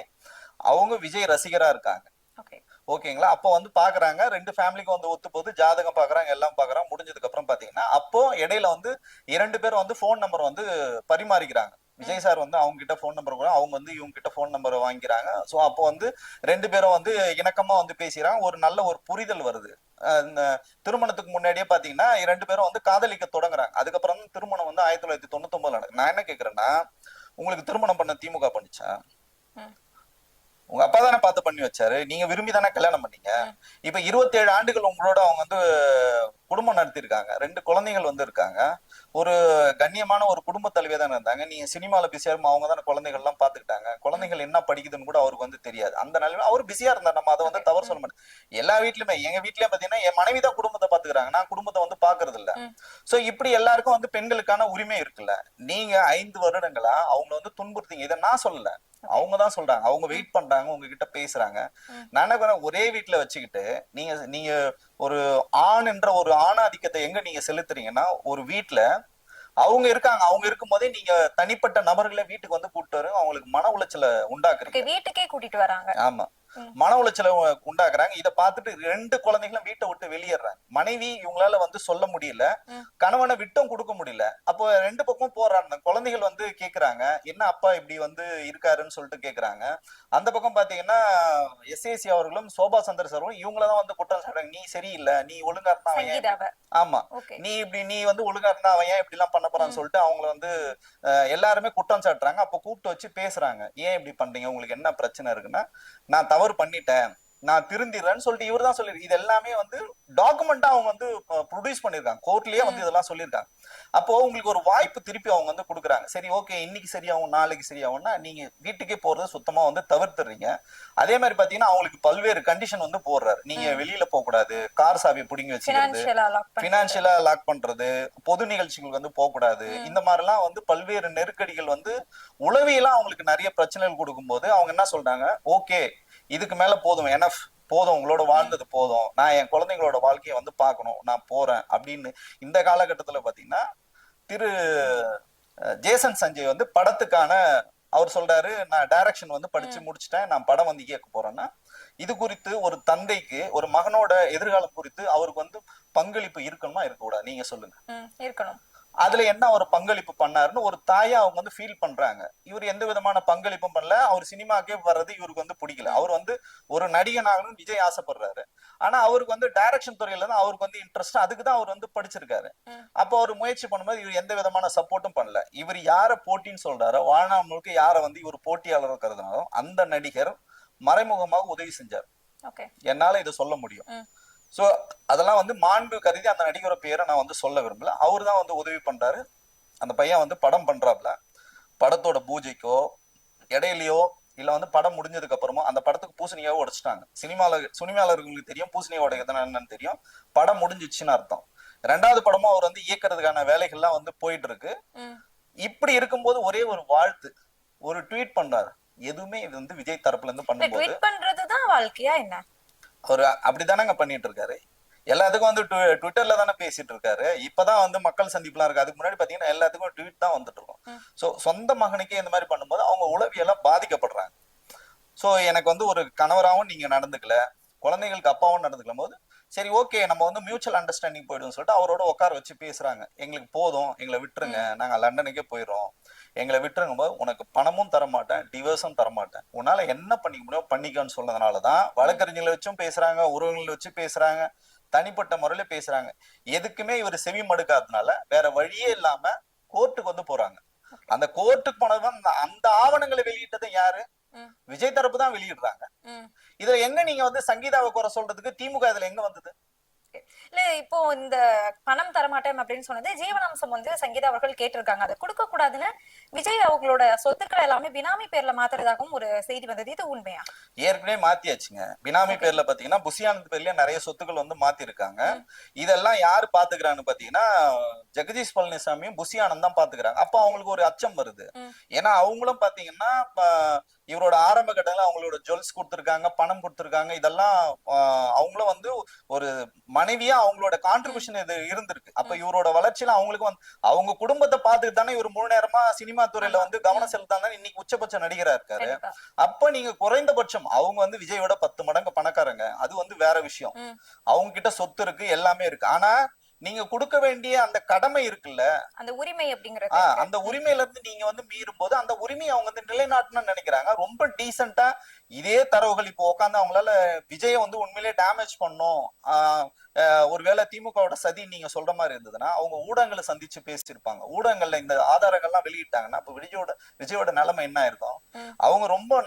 [SPEAKER 2] அவங்க விஜய் ரசிகரா இருக்காங்க.
[SPEAKER 1] ஓகே.
[SPEAKER 2] ஓகேங்களா? அப்போ வந்து பாக்குறாங்க, ரெண்டு ஃபேமிலிக்கும் வந்து ஒத்து போகுது, ஜாதகம் பாக்குறாங்க, எல்லாம் பாக்குறாங்க. முடிஞ்சதுக்கு அப்புறம் பாத்தீங்கன்னா, அப்போ இடையில வந்து 2 பேரும் வந்து போன் நம்பர் வந்து பரிமாறிக்கிறாங்க. விஜய் சார் வந்து அவங்க கிட்ட போன் நம்பர் கூட, அவங்க வந்து இவங்க கிட்ட போன் நம்பர் வாங்கிக்கிறாங்க. சோ அப்போ வந்து 2 பேரும் வந்து இணக்கமா வந்து பேசுறாங்க. ஒரு நல்ல ஒரு புரிதல் வருது. இந்த திருமணத்துக்கு முன்னாடியே பாத்தீங்கன்னா 2 பேரும் வந்து காதலிக்க தொடங்குறாங்க. அதுக்கப்புறம் திருமணம் வந்து 1999 நடக்குது. நான் என்ன கேக்குறேன்னா, உங்களுக்கு திருமணம் பண்ண திமுக பண்ணிச்சா? உங்க அப்பா தானே பார்த்து பண்ணி வச்சாரு, நீங்க விரும்பி தானே கல்யாணம் பண்ணீங்க. இப்ப 27 ஆண்டுகள் உங்களோட அவங்க வந்து குடும்பம் நடத்திருக்காங்க. 2 குழந்தைகள் வந்து இருக்காங்க. ஒரு கண்ணியமான ஒரு குடும்ப தலைவியா தானே இருந்தாங்க. நீங்க சினிமால பிஸியா அவங்க தானே குழந்தைகள் எல்லாம் பாத்துக்கிட்டாங்க. குழந்தைகள் என்ன படிக்குதுன்னு கூட அவருக்கு வந்து தெரியாது. அந்த நிலைமை அவர் பிஸியா இருந்தார். நம்ம அதை வந்து தவறு சொல்ல மாட்டோம். எல்லா வீட்லயுமே, எங்க வீட்லயே பாத்தீங்கன்னா என் மனைவி தான் குடும்பத்தை பாத்துக்கிறாங்க, நான் குடும்பத்தை வந்து பாக்குறது இல்ல. சோ இப்படி எல்லாருக்கும் வந்து பெண்களுக்கான உரிமை இருக்குல்ல. நீங்க 5 வருடங்களா அவங்கள வந்து துன்புறுத்தீங்க. இதை நான் சொல்லல, அவங்கதான் சொல்றாங்க. அவங்க வெயிட் பண்றாங்க, உங்ககிட்ட பேசுறாங்க. நான் என்ன பண்ண, ஒரே வீட்டுல வச்சுக்கிட்டு நீங்க நீங்க ஒரு ஆண் என்ற ஒரு ஆணாதிக்கத்தை எங்க நீங்க செலுத்துறீங்கன்னா, ஒரு வீட்டுல அவங்க இருக்காங்க, அவங்க இருக்கும் போதே நீங்க தனிப்பட்ட நபர்களை வீட்டுக்கு வந்து கூப்பிட்டு வரும், அவங்களுக்கு மன உளைச்சலை உண்டாக்குறீங்க.
[SPEAKER 1] வீட்டுக்கே கூட்டிட்டு வராங்க.
[SPEAKER 2] ஆமா, மன உளைச்சலை உண்டாக்குறாங்க. இதை பார்த்துட்டு 2 குழந்தைகளும் வீட்டை விட்டு வெளியேறாங்க. மனைவி இவங்களால வந்து சொல்ல முடியல, கணவனை விட்டும் கொடுக்க முடியல. அப்போ 2 பக்கம் போறாங்க. குழந்தைகள் வந்து கேக்குறாங்க, என்ன அப்பா இப்படி வந்து இருக்காருன்னு சொல்லிட்டு கேக்குறாங்க. அந்த பக்கம் பாத்தீங்கன்னா எஸ்ஏசி அவர்களும் சோபா சந்தர் சாரும் இவங்களதான் வந்து குற்றம் சாட்டுறாங்க. நீ சரியில்லை, நீ ஒழுங்கா இருந்தா, ஆமா, நீ வந்து ஒழுங்கா இருந்தா அவன் ஏன் இப்படி எல்லாம் பண்ண போறான்னு சொல்லிட்டு அவங்கள வந்து எல்லாருமே குற்றம் சாட்டுறாங்க. அப்ப கூப்பிட்டு வச்சு பேசுறாங்க, ஏன் இப்படி பண்றீங்க, உங்களுக்கு என்ன பிரச்சனை இருக்குன்னா, நான் தவறு பண்ணிட்டேன், நான் திருந்திடுறேன்னு சொல்லிட்டு இவர் தான் சொல்லிருக்கு. இது எல்லாமே வந்து டாக்குமெண்டா அவங்க வந்து ப்ரொடியூஸ் பண்ணிருக்காங்க, கோர்ட்லயே வந்து இதெல்லாம் சொல்லியிருக்காங்க. அப்போ உங்களுக்கு ஒரு வாய்ப்பு திருப்பி அவங்க வந்து கொடுக்குறாங்க. சரி, ஓகே, இன்னைக்கு சரியாகும், நாளைக்கு சரியாகும்னா நீங்க வீட்டுக்கே போறது சுத்தமா வந்து தவிர்த்துறீங்க. அதே மாதிரி பாத்தீங்கன்னா அவங்களுக்கு பல்வேறு கண்டிஷன் வந்து போடுறாரு. நீங்க வெளியில போக கூடாது, கார் சாவியை பிடிங்கி வச்சுக்கிறது, பினான்சியலா லாக் பண்றது, பொது நிகழ்ச்சிகளுக்கு வந்து போக கூடாது, இந்த மாதிரி எல்லாம் வந்து பல்வேறு நெருக்கடிகள் வந்து உளவியெல்லாம் அவங்களுக்கு நிறைய பிரச்சனைகள் கொடுக்கும் போது அவங்க என்ன சொல்றாங்க, ஓகே இதுக்கு மேல போதும், எனஃப், போதும், உங்களோட வாழ்ந்தது போதும், நான் என் குழந்தைங்களோட வாழ்க்கையை வந்து பார்க்கணும், நான் போறேன் அப்படின்னு. இந்த காலகட்டத்துல பாத்தீங்கன்னா திரு ஜேசன் சஞ்சய் வந்து படத்துக்கான அவர் சொல்றாரு, நான் டைரக்ஷன் வந்து படிச்சு முடிச்சுட்டேன், நான் படம் வந்து இயக்க போறேன்னா, இது குறித்து ஒரு தந்தைக்கு ஒரு மகனோட எதிர்காலம் குறித்து அவருக்கு வந்து பங்களிப்பு இருக்கணுமா இருக்கக்கூடாது, நீங்க சொல்லுங்க.
[SPEAKER 1] இருக்கணும்.
[SPEAKER 2] அதுல என்ன ஒரு பங்களிப்பு பண்ணாருன்னு ஒரு தாயா அவங்க வந்து ஃபீல் பண்றாங்க. இவர் எந்த விதமான பங்களிப்பும் பண்ணல, அவர் சினிமாக்கே வர்றது இவருக்கு வந்து பிடிக்கல. அவர் வந்து ஒரு நடிகனாகணும் விஜய் ஆசைப்படுறாரு. ஆனா அவருக்கு வந்து டைரக்ஷன் துறையில தான் அவருக்கு வந்து இன்ட்ரெஸ்ட், அதுக்குதான் அவர் வந்து படிச்சிருக்காரு. அப்போ அவர் முயற்சி பண்ணும்போது இவர் எந்த விதமான சப்போர்ட்டும் பண்ணல. இவர் யார போட்டின்னு சொல்றாரோ, வாழ்நாள் முழுக்க யார வந்து இவர் போட்டியாளர் இருக்கிறதுனாலும் அந்த நடிகர் மறைமுகமாக உதவி செஞ்சார். என்னால இதை சொல்ல முடியும். சோ அதெல்லாம் வந்து மாண்பு கருதி அந்த நடிகரோட பேரை நான் வந்து சொல்ல விரும்பல. அவரு தான் வந்து உதவி பண்றாரு. அந்த பையன் வந்து படம் பண்றாப்ல, படத்தோட பூஜைக்கோ இடையிலயோ இல்ல வந்து படம் முடிஞ்சதுக்கு அப்புறமா அந்த படத்துக்கு பூசணியாவோ உடைச்சிட்டாங்க. சினிமாளர்களுக்கு தெரியும் பூசணியா உடைக்கிறதுனா என்னன்னு தெரியும். படம் முடிஞ்சிச்சுன்னு அர்த்தம். 2வது படமும் அவர் வந்து இயக்கிறதுக்கான வேலைகள்லாம் வந்து போயிட்டு இருக்கு. இப்படி இருக்கும்போது ஒரே ஒரு வாழ்த்து, ஒரு ட்வீட் பண்றாரு. எதுவுமே இது வந்து விஜய் தரப்புல இருந்து பண்ணும்போது
[SPEAKER 1] பண்றதுதான் வாழ்க்கையா என்ன? அவர்
[SPEAKER 2] அப்படித்தானங்க பண்ணிட்டு இருக்காரு. எல்லாத்துக்கும் வந்து ட்விட்டர்ல தானே பேசிட்டு இருக்காரு. இப்பதான் வந்து மக்கள் சந்திப்புலாம் இருக்கு. அதுக்கு முன்னாடி பாத்தீங்கன்னா எல்லாத்துக்கும் ட்வீட் தான் வந்துட்டு இருக்கும். சோ சொந்த மகனுக்கே இந்த மாதிரி பண்ணும்போது அவங்க உளவியெல்லாம் பாதிக்கப்படுறாங்க. சோ எனக்கு வந்து ஒரு கணவராகவும் நீங்க நடந்துக்கல, குழந்தைகளுக்கு அப்பாவும் நடந்துக்கலாம் போது சரி ஓகே நம்ம வந்து மியூச்சுவல் அண்டர்ஸ்டாண்டிங் போயிடும் சொல்லிட்டு அவரோட உட்கார வச்சு பேசுறாங்க. எங்களுக்கு போதும், எங்களை விட்டுருங்க, நாங்க லண்டனுக்கே போயிடுறோம், எங்களை விட்டுருங்க போது உனக்கு பணமும் தரமாட்டேன், டிவோர்ஸும் தரமாட்டேன், உன்னால என்ன பண்ணிக்க முடியும் பண்ணிக்கன்னு சொன்னதுனாலதான் வழக்கறிஞர்களை வச்சும் பேசுறாங்க, உறவுகளை வச்சு பேசுறாங்க, தனிப்பட்ட முறையில பேசுறாங்க. எதுக்குமே இவர் செவி மடுக்காததுனால வேற வழியே இல்லாம கோர்ட்டுக்கு வந்து போறாங்க. அந்த கோர்ட்டுக்கு போனவன் அந்த ஆவணங்களை வெளியிட்டது யாரு? விஜய் தரப்பு தான் வெளியிடுறாங்க. இதுல எங்க நீங்க வந்து சங்கீதாவை குறை சொல்றதுக்கு திமுக இதுல எங்க வந்தது?
[SPEAKER 1] இல்ல இப்போ இந்த பணம் தரமாட்டேன் அப்படின்னு சொன்னது ஜீவனாம்சம் வந்து சங்கீதா அவர்கள் கேட்டிருக்காங்க, அதை கொடுக்க கூடாதுன்னு விஜய் அவங்களோட சொத்துக்களை எல்லாமே பினாமி பேர்ல மாத்துறதாகவும் ஒரு செய்தி வந்தது. இது உண்மையா?
[SPEAKER 2] ஏற்கனவே மாத்தியாச்சுங்க. பினாமி பேர்ல பாத்தீங்கன்னா புசியானந்த் பேர்லயே நிறைய சொத்துக்கள் வந்து மாத்திருக்காங்க. இதெல்லாம் யாரு பாத்துக்கிறான்னு பாத்தீங்கன்னா ஜெகதீஷ் பழனிசாமியும் புசியானந்த் தான் பாத்துக்கிறாங்க. அப்ப அவங்களுக்கு ஒரு அச்சம் வருது. ஏன்னா அவங்களும் பாத்தீங்கன்னா இவரோட ஆரம்ப கட்டத்துல அவங்களோட ஜுவல்ஸ் கொடுத்திருக்காங்க, பணம் கொடுத்திருக்காங்க. இதெல்லாம் அவங்களும் வந்து ஒரு மனைவியா அவங்களோட கான்ட்ரிபியூஷன் இது இருந்திருக்கு. அப்ப இவரோட வளர்ச்சியில அவங்களுக்கு வந்து அவங்க குடும்பத்தை பார்த்துட்டு தானே இவர் முழு நேரமா சினிமா துறையில வந்து கவனம் செலுத்தாங்க, இன்னைக்கு உச்சபட்ச நடிகரா இருக்காரு. அப்ப நீங்க குறைந்தபட்சம் அவங்க வந்து விஜயோட 10 மடங்கு பணக்காரங்க, அது வந்து வேற விஷயம். அவங்க கிட்ட சொத்து இருக்கு, எல்லாமே இருக்கு. ஆனா நீங்க கொடுக்க வேண்டிய அந்த கடமை இருக்குல்ல,
[SPEAKER 1] அந்த உரிமை அப்படிங்கறது,
[SPEAKER 2] அந்த உரிமையில இருந்து நீங்க வந்து மீறும் போது அந்த உரிமையை அவங்க வந்து நிலைநாட்டணும்னு நினைக்கிறாங்க. ரொம்ப டீசென்ட்டா இதே தரவுகள் இப்போ உட்காந்து அவங்களால விஜய வந்து உண்மையிலேயே டேமேஜ் பண்ணும், ஒருவேளை திமுகவோட சதி நீங்க சொல்ற மாதிரி இருந்ததுன்னா அவங்க ஊடகங்களை சந்திச்சு பேசியிருப்பாங்க. ஊடகங்கள்ல இந்த ஆதாரங்கள்லாம் வெளியிட்டாங்கன்னா அப்ப விஜயோட நிலைமை என்ன இருக்கும்? அவங்க ரொம்ப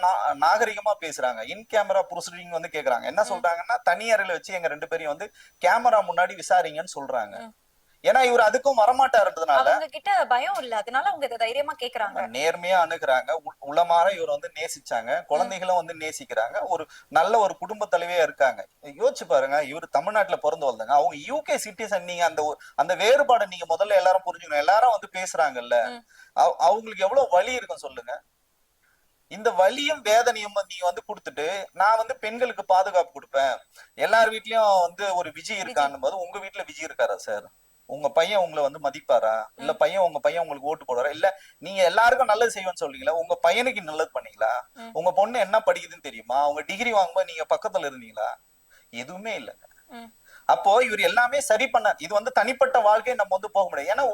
[SPEAKER 2] நாகரிகமா பேசுறாங்க. இன் கேமரா ப்ரொசீடிங் வந்து கேக்குறாங்க. என்ன சொல்றாங்கன்னா தனி அறையில வச்சு எங்க 2 பேரையும் வந்து கேமரா முன்னாடி விசாரிங்கன்னு சொல்றாங்க. ஏன்னா இவர் அதுக்கும் வரமாட்டாருன்றதுனால
[SPEAKER 1] அவங்க கிட்ட பயம் இல்ல, அதனால அவங்க இதை தைரியமா கேக்குறாங்க,
[SPEAKER 2] நேர்மையா அணுகுறாங்க. உளமாற இவர் வந்து நேசிச்சாங்க, குழந்தைகளும் வந்து நேசிக்கிறாங்க, ஒரு நல்ல ஒரு குடும்ப தலைவியா இருக்காங்க. யோசிச்சு பாருங்க, இவர் தமிழ்நாட்டுல பிறந்து வந்தாங்க, அவங்க யூகே சிட்டிசன். நீங்க அந்த வேறுபாடை நீங்க முதல்ல எல்லாரும் புரிஞ்சுக்கணும். எல்லாரும் வந்து பேசுறாங்கல்ல, அவங்களுக்கு எவ்வளவு வலி இருக்கும் சொல்லுங்க. இந்த வலியும் வேதனையும் நீங்க வந்து கொடுத்துட்டு நான் வந்து பெண்களுக்கு பாதுகாப்பு கொடுப்பேன், எல்லார் வீட்லயும் வந்து ஒரு விஜய் இருக்கான்னு போது உங்க வீட்டுல விஜய் இருக்காரா சார்? உங்க பையன் உங்களை வந்து மதிப்பாரா? இல்ல உங்க பையன் உங்களுக்கு ஓட்டு போடுறாரா? இல்ல நீங்க எல்லாருக்கும் நல்லது செய்வேன்னு சொல்றீங்களா? உங்க பையனுக்கு நல்லது பண்ணீங்களா? உங்க பொண்ணு என்ன படிக்குதுன்னு தெரியுமா? அவங்க டிகிரி வாங்கும்போது நீங்க பக்கத்துல இருந்தீங்களா? எதுவுமே இல்லைங்க. அப்போ இவர் எல்லாமே சரி பண்ண, இது வந்து தனிப்பட்ட வாழ்க்கையை நம்ம வந்து போக முடியாது. ஏன்னா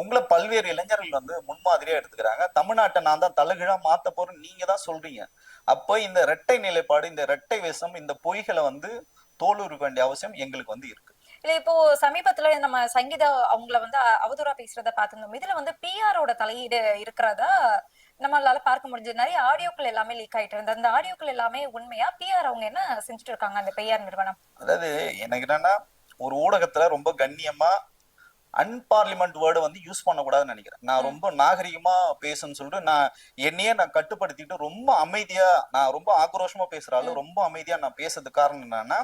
[SPEAKER 2] உங்களை பல்வேறு இளைஞர்கள் வந்து முன்மாதிரியா எடுத்துக்கிறாங்க. தமிழ்நாட்டை நான் தான் தலைகீழா மாத்த போறேன்னு நீங்க தான் சொல்றீங்க. அப்போ இந்த இரட்டை நிலைப்பாடு, இந்த இரட்டை வேஷம், இந்த பொய்களை வந்து தோலுரிக்க வேண்டிய அவசியம் எங்களுக்கு வந்து இருக்கு.
[SPEAKER 1] இல்ல இப்போ சமீபத்துல நம்ம சங்கீதா அவங்கள வந்து அவதூறா பேசுறத பாத்துருந்தோம். இதுல வந்து பிஆரோட தலையீடு இருக்கிறதா நம்மளால பார்க்க முடிஞ்சது. நிறைய ஆடியோக்கள் எல்லாமே லீக் ஆயிட்டு இருந்தது. அந்த ஆடியோக்கள் எல்லாமே உண்மையா? பிஆர் அவங்க என்ன செஞ்சுட்டு இருக்காங்க அந்த பிஆர் நிறுவனம்?
[SPEAKER 2] அதாவது எனக்கு என்னன்னா, ஒரு ஊடகத்துல ரொம்ப கண்ணியமா அன்பார்லிமெண்ட் வேர்டு வந்து யூஸ் பண்ணக்கூடாதுன்னு நினைக்கிறேன். நான் ரொம்ப நாகரிகமா பேசுன்னு சொல்லிட்டு நான் கட்டுப்படுத்திட்டு ரொம்ப அமைதியா, நான் ரொம்ப ஆக்ரோஷமா பேசுறாலும் ரொம்ப அமைதியா நான் பேசுறதுக்கு காரணம் என்னன்னா,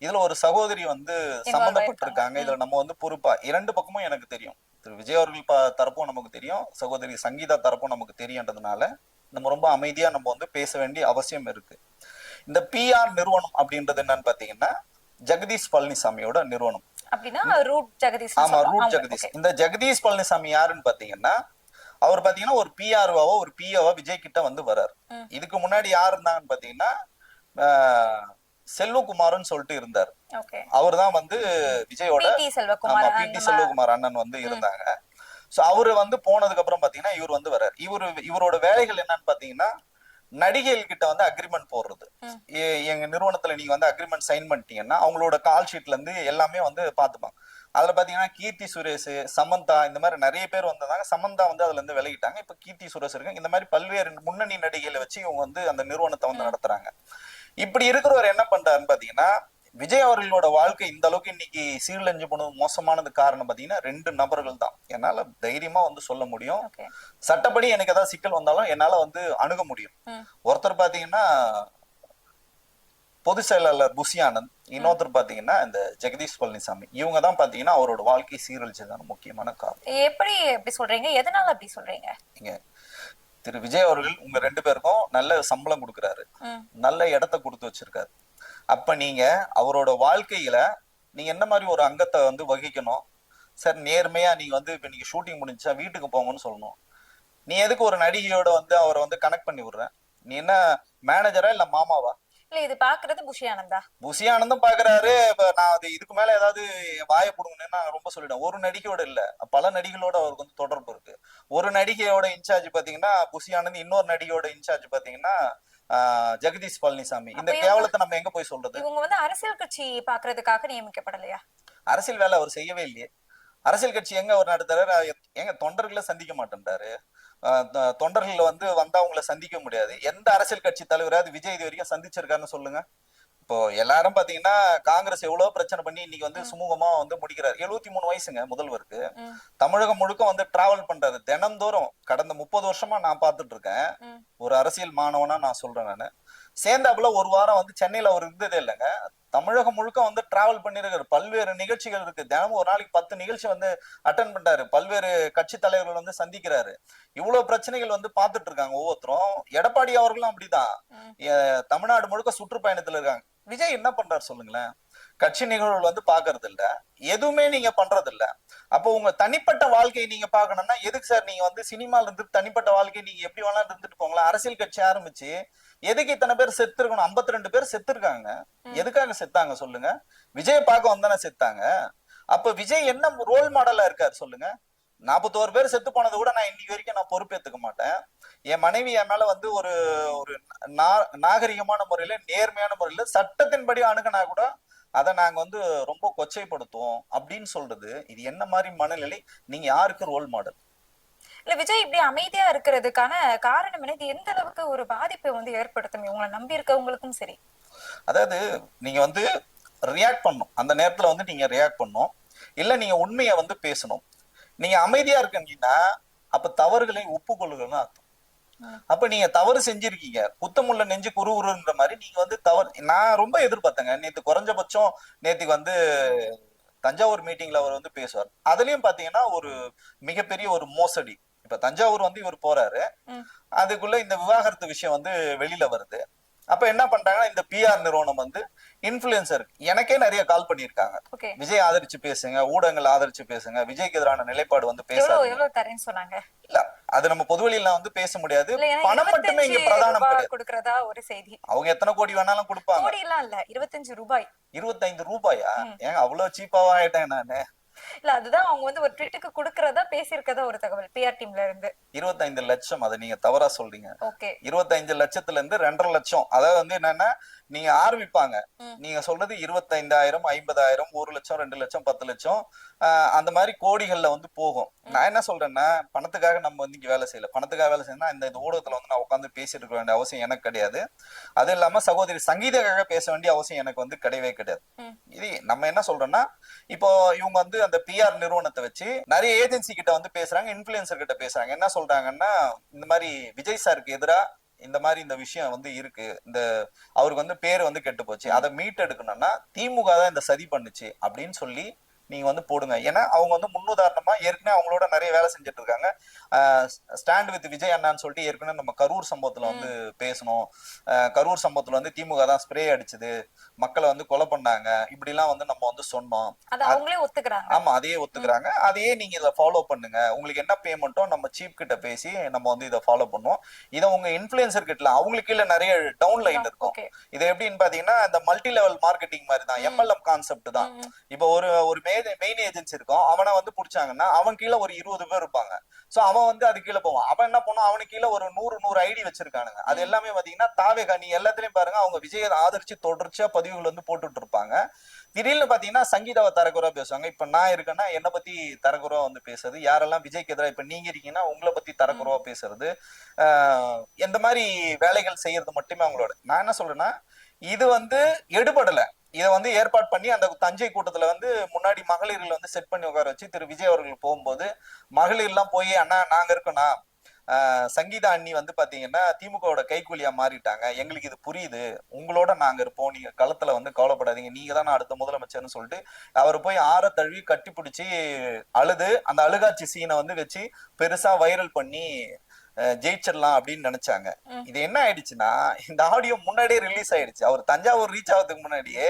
[SPEAKER 2] இதுல ஒரு சகோதரி வந்து சம்பந்தப்பட்டிருக்காங்க. இதுல நம்ம வந்து பொறுப்பா 2 பக்கமும் எனக்கு தெரியும். திரு விஜய் அவர்கள் தரப்பும் நமக்கு தெரியும், சகோதரி சங்கீதா தரப்பும் நமக்கு தெரியுன்றதுனால நம்ம ரொம்ப அமைதியா நம்ம வந்து பேச வேண்டிய அவசியம் இருக்கு. இந்த பிஆர் நிறுவனம் அப்படின்றது என்னன்னு பாத்தீங்கன்னா ஜெகதீஷ் பழனிசாமியோட நிறுவனம்.
[SPEAKER 1] அப்படின்னா ரூட் ஜெகதீஷ்.
[SPEAKER 2] ஆமா, ரூட் ஜெகதீஷ். இந்த ஜெகதீஷ் பழனிசாமி யாருன்னு பாத்தீங்கன்னா அவர் பாத்தீங்கன்னா ஒரு பிஆர்ஓவோ ஒரு பிஓவோ விஜய் கிட்ட வந்து வர்றாரு. இதுக்கு முன்னாடி யார் இருந்தாங்கன்னு பாத்தீங்கன்னா செல்வகுமார்னு சொல்லிட்டு இருந்தார். அவர் தான் வந்து விஜயோட பிடி செல்வகுமார் அண்ணன் வந்து இருந்தாங்க. சோ அவரு வந்து போனதுக்கு அப்புறம் பாத்தீங்கன்னா இவர் வந்து வர்றாரு. இவரோட வேலைகள் என்னன்னு பாத்தீங்கன்னா நடிகைகள் கிட்ட வந்து அக்ரிமெண்ட் போடுறது. எங்க நிறுவனத்துல நீங்க வந்து அக்ரிமெண்ட் சைன் பண்ணிட்டீங்கன்னா அவங்களோட கால் ஷீட்ல இருந்து எல்லாமே வந்து பாத்துப்பாங்க. அதுல பாத்தீங்கன்னா கீர்த்தி சுரேஷ், சமந்தா, இந்த மாதிரி நிறைய பேர் வந்தாங்க. சமந்தா வந்து அதுல இருந்து விலகிட்டாங்க. இப்ப கீர்த்தி சுரேஷ் இருக்கு. இந்த மாதிரி பல்வேறு முன்னணி நடிகைகளை வச்சு இவங்க வந்து அந்த நிறுவனத்தை வந்து நடத்துறாங்க. இப்படி இருக்கிறவர் என்ன பண்றாருன்னு பாத்தீங்கன்னா விஜய் அவர்களோட வாழ்க்கை இந்த அளவுக்கு இன்னைக்கு சீரழிஞ்சு போனது மோசமானது காரணம் பாத்தீங்கன்னா 2 நபர்கள் தான். என்னால தைரியமா வந்து சொல்ல முடியும். சட்டப்படி எனக்கு ஏதாவது சிக்கல் வந்தாலும் என்னால வந்து அணுக முடியும். ஒருத்தர் பாத்தீங்கன்னா பொதுச் செயலாளர் புசியானந்த், இன்னொருத்தர் பாத்தீங்கன்னா இந்த ஜெகதீஷ் பழனிசாமி. இவங்க தான் பாத்தீங்கன்னா அவரோட வாழ்க்கை சீரழிச்சதான முக்கியமான காரணம்.
[SPEAKER 1] எப்படி சொல்றீங்க? எதனால அப்படி சொல்றீங்க?
[SPEAKER 2] திரு விஜய் அவர்கள் உங்க 2 பேருக்கும் நல்ல சம்பளம் கொடுக்குறாரு, நல்ல இடத்த கொடுத்து வச்சிருக்காரு. அப்ப நீங்க அவரோட வாழ்க்கையில நீங்க என்ன மாதிரி ஒரு அங்கத்தை வந்து வகிக்கணும் சார்? நேர்மையா நீங்க வந்து இப்ப நீங்க ஷூட்டிங் முடிஞ்சா வீட்டுக்கு போங்கன்னு சொல்லணும். நீ எதுக்கு ஒரு நடிகையோட வந்து அவரை வந்து கனெக்ட் பண்ணி விடுற? நீ என்ன மேனேஜரா இல்ல மாமாவா?
[SPEAKER 1] இல்ல இது பாக்குறது புஷி ஆனந்தா.
[SPEAKER 2] புஷி ஆனந்தும் பாக்குறாரு. இப்ப நான் அது இதுக்கு மேல ஏதாவது வாயை புடுங்கணும்னா நான் ரொம்ப சொல்லிடுவேன். ஒரு நடிகையோட இல்ல, பல நடிகளோட அவருக்கு வந்து தொடர்பு இருக்கு. ஒரு நடிகையோட இன்சார்ஜ் பாத்தீங்கன்னா புஷி ஆனந்த், இன்னொரு நடிகையோட இன்சார்ஜ் பாத்தீங்கன்னா ஜெகதீஷ் பழனிசாமி. இந்த
[SPEAKER 1] அப்ப
[SPEAKER 2] கேவலத்தை நம்ம எங்க போய் சொல்றது?
[SPEAKER 1] இவங்க வந்து அரசியல் கட்சி பாக்குறதுக்காக நியமிக்கப்படலையா?
[SPEAKER 2] அரசியல் வேலை அவர் செய்யவே இல்லையே. அரசியல் கட்சி எங்க அவர் நடத்துறாரு? எங்க தொண்டர்களை சந்திக்க மாட்டேன்றாரு. தொண்டர்கள் வந்து வந்தா அவங்கள சந்திக்க முடியாது. எந்த அரசியல் கட்சி தலைவராது விஜய் இது வரைக்கும் சந்திச்சிருக்காருன்னு சொல்லுங்க. இப்போ எல்லாரும் பாத்தீங்கன்னா காங்கிரஸ் எவ்வளவு பிரச்சனை பண்ணி இன்னைக்கு வந்து சுமூகமா வந்து முடிக்கிறாரு. 73 வயசுங்க முதல்வருக்கு. தமிழகம் முழுக்க வந்து டிராவல் பண்றாரு தினந்தோறும். கடந்த 30 வருஷமா நான் பாத்துட்டு இருக்கேன். ஒரு அரசியல் மாணவனா நான் சொல்றேன். நானு சேர்ந்தாப்புல ஒரு வாரம் வந்து சென்னையில அவர் இருந்ததே இல்லைங்க. தமிழகம் முழுக்க வந்து டிராவல் பண்ணிருக்காரு. பல்வேறு நிகழ்ச்சிகள் இருக்கு. தினமும் ஒரு நாளைக்கு 10 நிகழ்ச்சி வந்து அட்டன் பண்றாரு. பல்வேறு கட்சி தலைவர்கள் வந்து சந்திக்கிறாரு. இவ்வளவு பிரச்சனைகள் வந்து பாத்துட்டு இருக்காங்க ஒவ்வொருத்தரும். எடப்பாடி அவர்களும் அப்படிதான். தமிழ்நாடு முழுக்க சுற்றுப்பயணத்துல இருக்காங்க. விஜய் என்ன பண்றாரு சொல்லுங்களேன்? கட்சி நிகழ்வுகள் வந்து பாக்குறது இல்ல, எதுவுமே நீங்க பண்றது இல்ல. அப்போ உங்க தனிப்பட்ட வாழ்க்கையை நீங்க பாக்கணும்னா எதுக்கு சார் நீங்க வந்து சினிமால இருந்து தனிப்பட்ட வாழ்க்கையை நீங்க எப்படி வேணாலும் இருந்துட்டு போங்களா? அரசியல் கட்சி ஆரம்பிச்சு எதுக்கு இத்தனை பேர் செத்து இருக்கணும்? 52 பேர் செத்து இருக்காங்க. எதுக்காக செத்தாங்க சொல்லுங்க? விஜய் பார்க்க வந்தானே செத்தாங்க. அப்ப விஜய் என்ன ரோல் மாடலா இருக்காரு சொல்லுங்க? 41 பேர் செத்து போனது கூட நான் இன்னைக்கு வரைக்கும் நான் பொறுப்பேற்றுக்க மாட்டேன். என் மனைவி என் மேல வந்து ஒரு ஒரு நாகரிகமான முறையில, நேர்மையான முறையில, சட்டத்தின்படி அணுகுனா கூட அதை நாங்க வந்து ரொம்ப கொச்சைப்படுத்துவோம் அப்படின்னு சொல்றது இது என்ன மாதிரி மனநிலை? நீங்க யாருக்கு ரோல் மாடல்?
[SPEAKER 1] இல்ல விஜய் இப்படி அமைதியா இருக்கிறதுக்கான காரணம் என்ன? இது எந்த அளவுக்கு ஒரு பாதிப்பை வந்து ஏற்படுத்தும் உங்களை நம்பி இருக்கவங்களுக்கும் சரி?
[SPEAKER 2] அதாவது நீங்க வந்து ரியாக்ட் பண்ணும், அந்த நேரத்துல வந்து நீங்க ரியாக்ட் பண்ணும், இல்ல நீங்க உண்மையை வந்து பேசணும். நீங்க அமைதியா இருக்கீங்கன்னா அப்ப தவறுகளை ஒப்புக்கொள்ளுகள்னு அர்த்தம். அப்ப நீங்க தவறு செஞ்சிருக்கீங்க, குத்தமுள்ள நெஞ்சு குறுகுறுன்ற மாதிரி நீங்க வந்து தவறு. நான் ரொம்ப எதிர்பார்த்தேங்க. நேத்து குறைஞ்சபட்சம் நேத்துக்கு வந்து தஞ்சாவூர் மீட்டிங்ல அவர் வந்து பேசுவார். அதுலயும் பாத்தீங்கன்னா ஒரு மிகப்பெரிய ஒரு மோசடி. இப்ப தஞ்சாவூர் வந்து இவர் போறாரு, அதுக்குள்ள இந்த விவாகரத்து விஷயம் வந்து வெளியில வருது. அப்ப என்ன பண்றாங்கன்னா இந்த பிஆர் நிறுவனம் வந்து இன்ஃபுளுசர், எனக்கே நிறைய கால் பண்ணிருக்காங்க. விஜய் ஆதரிச்சு பேசுங்க, ஊடகங்கள் ஆதரிச்சு பேசுங்க, விஜய்க்கு எதிரான நிலைப்பாடு வந்து
[SPEAKER 1] சொன்னாங்க.
[SPEAKER 2] இல்ல அது நம்ம பொதுவெளியில வந்து பேச முடியாது. பணம் மட்டுமே இங்க பிரதானம்
[SPEAKER 1] கொடுக்கறதா ஒரு செய்தி.
[SPEAKER 2] அவங்க எத்தனை கோடி வேணாலும் கொடுப்பாங்க.
[SPEAKER 1] கோடி எல்லாம் இல்ல, 25 ரூபாய்.
[SPEAKER 2] 25 ரூபாயா? ஏங்க அவ்வளவு சீப்பாவா ஆயிட்டேன் நானு.
[SPEAKER 1] இல்ல அதுதான் அவங்க வந்து ஒரு ட்வீட்டுக்கு கொடுக்கறதா பேசியிருக்கதா ஒரு தகவல் பிஆர் டீம்ல இருந்து.
[SPEAKER 2] 25 லட்சம், அதை நீங்க தவறா சொல்றீங்க. 25 லட்சத்துல இருந்து 2.5 லட்சம். அதாவது வந்து என்னன்னா நீங்க ஆரம்பிப்பாங்க, நீங்க சொல்றது 25,000, 50,000, 1 லட்சம், 2 லட்சம், 10 லட்சம், அந்த மாதிரி கோடிகள்ல வந்து போகும். நான் என்ன சொல்றேன்னா பணத்துக்காக நம்ம வந்து இங்க வேலை செய்யல. பணத்துக்காக வேலை செய்யணும்னா இந்த ஊடகத்துல வந்து நான் உட்காந்து பேசிட்டு இருக்க வேண்டிய அவசியம் எனக்கு கிடையாது. அது இல்லாம சகோதரி சங்கீதக்காக பேச வேண்டிய அவசியம் எனக்கு வந்து கிடையவே கிடையாது. இது நம்ம என்ன சொல்றோம்னா இப்போ இவங்க வந்து அந்த பிஆர் நிறுவனத்தை வச்சு நிறைய ஏஜென்சி கிட்ட வந்து பேசுறாங்க, இன்ஃபுளுசர் கிட்ட பேசுறாங்க. என்ன சொல்றாங்கன்னா இந்த மாதிரி விஜய் சாருக்கு எதிரா இந்த மாதிரி இந்த விஷயம் வந்து இருக்கு, இந்த அவருக்கு வந்து பேர் வந்து கெட்டு போச்சு, அதை மீட் எடுக்கணும்னா திமுக தான் இந்த சதி பண்ணுச்சு அப்படின்னு சொல்லி நீங்க வந்து போடுங்க. ஏன்னா அவங்க வந்து முன்னுதாரணமா ஏற்கனவே அவங்களோட நிறைய வேலை செஞ்சுட்டு இருக்காங்க. ஸ்டாண்ட் வித் விஜய் அண்ணான்னு சொல்லிட்டு ஏற்கனவே நம்ம கரூர் சம்பவத்துல வந்து பேசணும். கரூர் சம்பவத்துல வந்து திமுக தான் ஸ்ப்ரே அடிச்சது, மக்களை வந்து கொலை பண்ணாங்க, இப்படி எல்லாம் வந்து நம்ம வந்து சொன்னோம்.
[SPEAKER 1] அவங்களே ஒத்துக்கிறாங்க.
[SPEAKER 2] ஆமா, அதையே ஒத்துக்கிறாங்க. அதையே நீங்க இதை ஃபாலோ பண்ணுங்க, உங்களுக்கு என்ன பேமெண்ட்டோ நம்ம சீப் கிட்ட பேசி நம்ம வந்து இதை ஃபாலோ பண்ணுவோம். இதை உங்க இன்ஃபுளுசர் கிட்ட அவங்களுக்கு கீழே நிறைய டவுன் லைன் இருக்கும். இது எப்படின்னு பாத்தீங்கன்னா இந்த மல்டி லெவல் மார்க்கெட்டிங் மாதிரி தான், எம்எல்எம் கான்செப்ட் தான். இப்போ ஒரு மெயின் ஏஜென்சி இருக்கும், அவனை வந்து புடிச்சாங்கன்னா அவன் கீழே ஒரு 20 பேர் இருப்பாங்க. சோ அவன் வந்து அது கீழே போவான். அவன் என்ன பண்ணுவான், அவனுக்கு கீழே ஒரு 100 ஐடி வச்சிருக்கானுங்க. அது எல்லாமே பாத்தீங்கன்னா தாவேகா, நீ எல்லாத்துலயும் பாருங்க அவங்க விஜயை ஆதரிச்சு தொடர்ச்சியா பதிவுகள் வந்து போட்டுட்டு இருப்பாங்க. திடீர்னு பாத்தீங்கன்னா சங்கீதாவை தரக்குறவா பேசுவாங்க. இப்ப நான் இருக்கேன்னா என்ன பத்தி தரக்குறவா வந்து பேசுறது, யாரெல்லாம் விஜய்க்கு எதிராக இப்ப நீங்க இருக்கீங்கன்னா உங்களை பத்தி தரக்குறவா பேசுறது, எந்த மாதிரி வேலைகள் செய்யறது மட்டுமே அவங்களோட. நான் என்ன சொல்றேன்னா இது வந்து எடுபடல. இதை வந்து ஏற்பாடு பண்ணி அந்த தஞ்சை கூட்டத்துல வந்து முன்னாடி மகளிர்கள் வந்து செட் பண்ணி உட்கார வச்சு திரு விஜய் அவர்கள் போகும்போது மகளிர் எல்லாம் போய் அண்ணா நாங்க இருக்கோம்னா சங்கீதா அண்ணி வந்து பாத்தீங்கன்னா திமுகவோட கைக்கூலியா மாறிட்டாங்க, எங்களுக்கு இது புரியுது, உங்களோட நாங்க இருப்போம், நீங்க களத்துல வந்து கவலைப்படாதீங்க, நீங்க தானே அடுத்த முதலமைச்சர்னு சொல்லிட்டு அவர் போய் ஆற தழுவி கட்டி பிடிச்சி அழுது அந்த அழுகாட்சி சீனை வந்து வச்சு பெருசா வைரல் பண்ணி ஜெயிச்சிடலாம் அப்படின்னு நினைச்சாங்க. இது என்ன ஆயிடுச்சுன்னா இந்த ஆடியோ முன்னாடியே ரிலீஸ் ஆயிடுச்சு. அவர் தஞ்சாவூர் ரீச் ஆகிறதுக்கு முன்னாடியே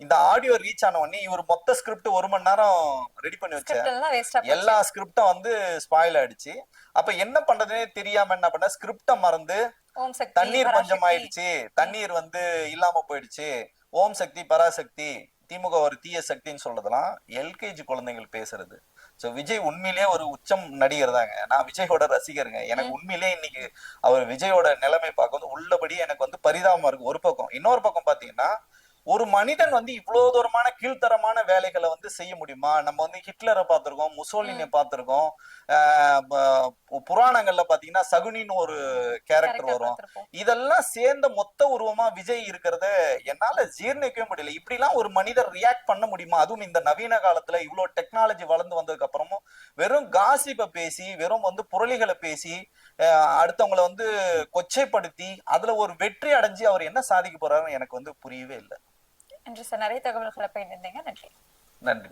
[SPEAKER 2] இந்த ஆடியோ ரீச் ஆன உடனே இவர் மொத்த ஸ்கிரிப்ட் 1 மணி நேரம் ரெடி பண்ணி வச்ச எல்லா ஸ்கிரிப்டும் வந்து ஸ்பாயில் ஆயிடுச்சு. அப்ப என்ன பண்றதுன்னே தெரியாம என்ன பண்ண, ஸ்கிரிப்ட மறந்து
[SPEAKER 1] ஓம் சக்தி,
[SPEAKER 2] தண்ணீர் பஞ்சம்
[SPEAKER 1] பராசக்தி.
[SPEAKER 2] ஆயிடுச்சு, தண்ணீர் வந்து இல்லாம போயிடுச்சு, ஓம் சக்தி பராசக்தி, திமுக ஒரு தீய சக்தின்னு சொல்றதெல்லாம் எல்கேஜி குழந்தைகள் பேசுறது. சோ விஜய் உண்மையிலேயே ஒரு உச்சம் நடிகர் தாங்க. நான் விஜயோட ரசிகருங்க. எனக்கு உண்மையிலேயே இன்னைக்கு அவர் விஜயோட நிலைமை பார்க்க வந்து உள்ளபடி எனக்கு வந்து பரிதாபமா இருக்கு ஒரு பக்கம். இன்னொரு பக்கம் பாத்தீங்கன்னா, ஒரு மனிதன் வந்து இவ்வளவு தூரமான கீழ்த்தரமான வேலைகளை வந்து செய்ய முடியுமா? நம்ம வந்து ஹிட்லரை பார்த்திருக்கோம், முசோலினியை பார்த்திருக்கோம். புராணங்கள்ல பாத்தீங்கன்னா சகுனின்னு ஒரு கேரக்டர் வரும். இதெல்லாம் சேர்ந்த மொத்த உருவமா விஜய் இருக்கிறத என்னால ஜீர்ணிக்கவே முடியல. இப்படி எல்லாம் ஒரு மனிதர் ரியாக்ட் பண்ண முடியுமா? அதுவும் இந்த நவீன காலத்துல இவ்வளவு டெக்னாலஜி வளர்ந்து வந்ததுக்கு அப்புறமும் வெறும் காசிப்பை பேசி, வெறும் வந்து புரளிகளை பேசி, அடுத்தவங்களை வந்து கொச்சைப்படுத்தி அதுல ஒரு வெற்றி அடைஞ்சு அவர் என்ன சாதிக்க போறாருன்னு எனக்கு வந்து புரியவே இல்லை.
[SPEAKER 1] என்று சார் நிறைய தகவல்களை பகிர்ந்தீங்க. நன்றி.
[SPEAKER 2] நன்றி.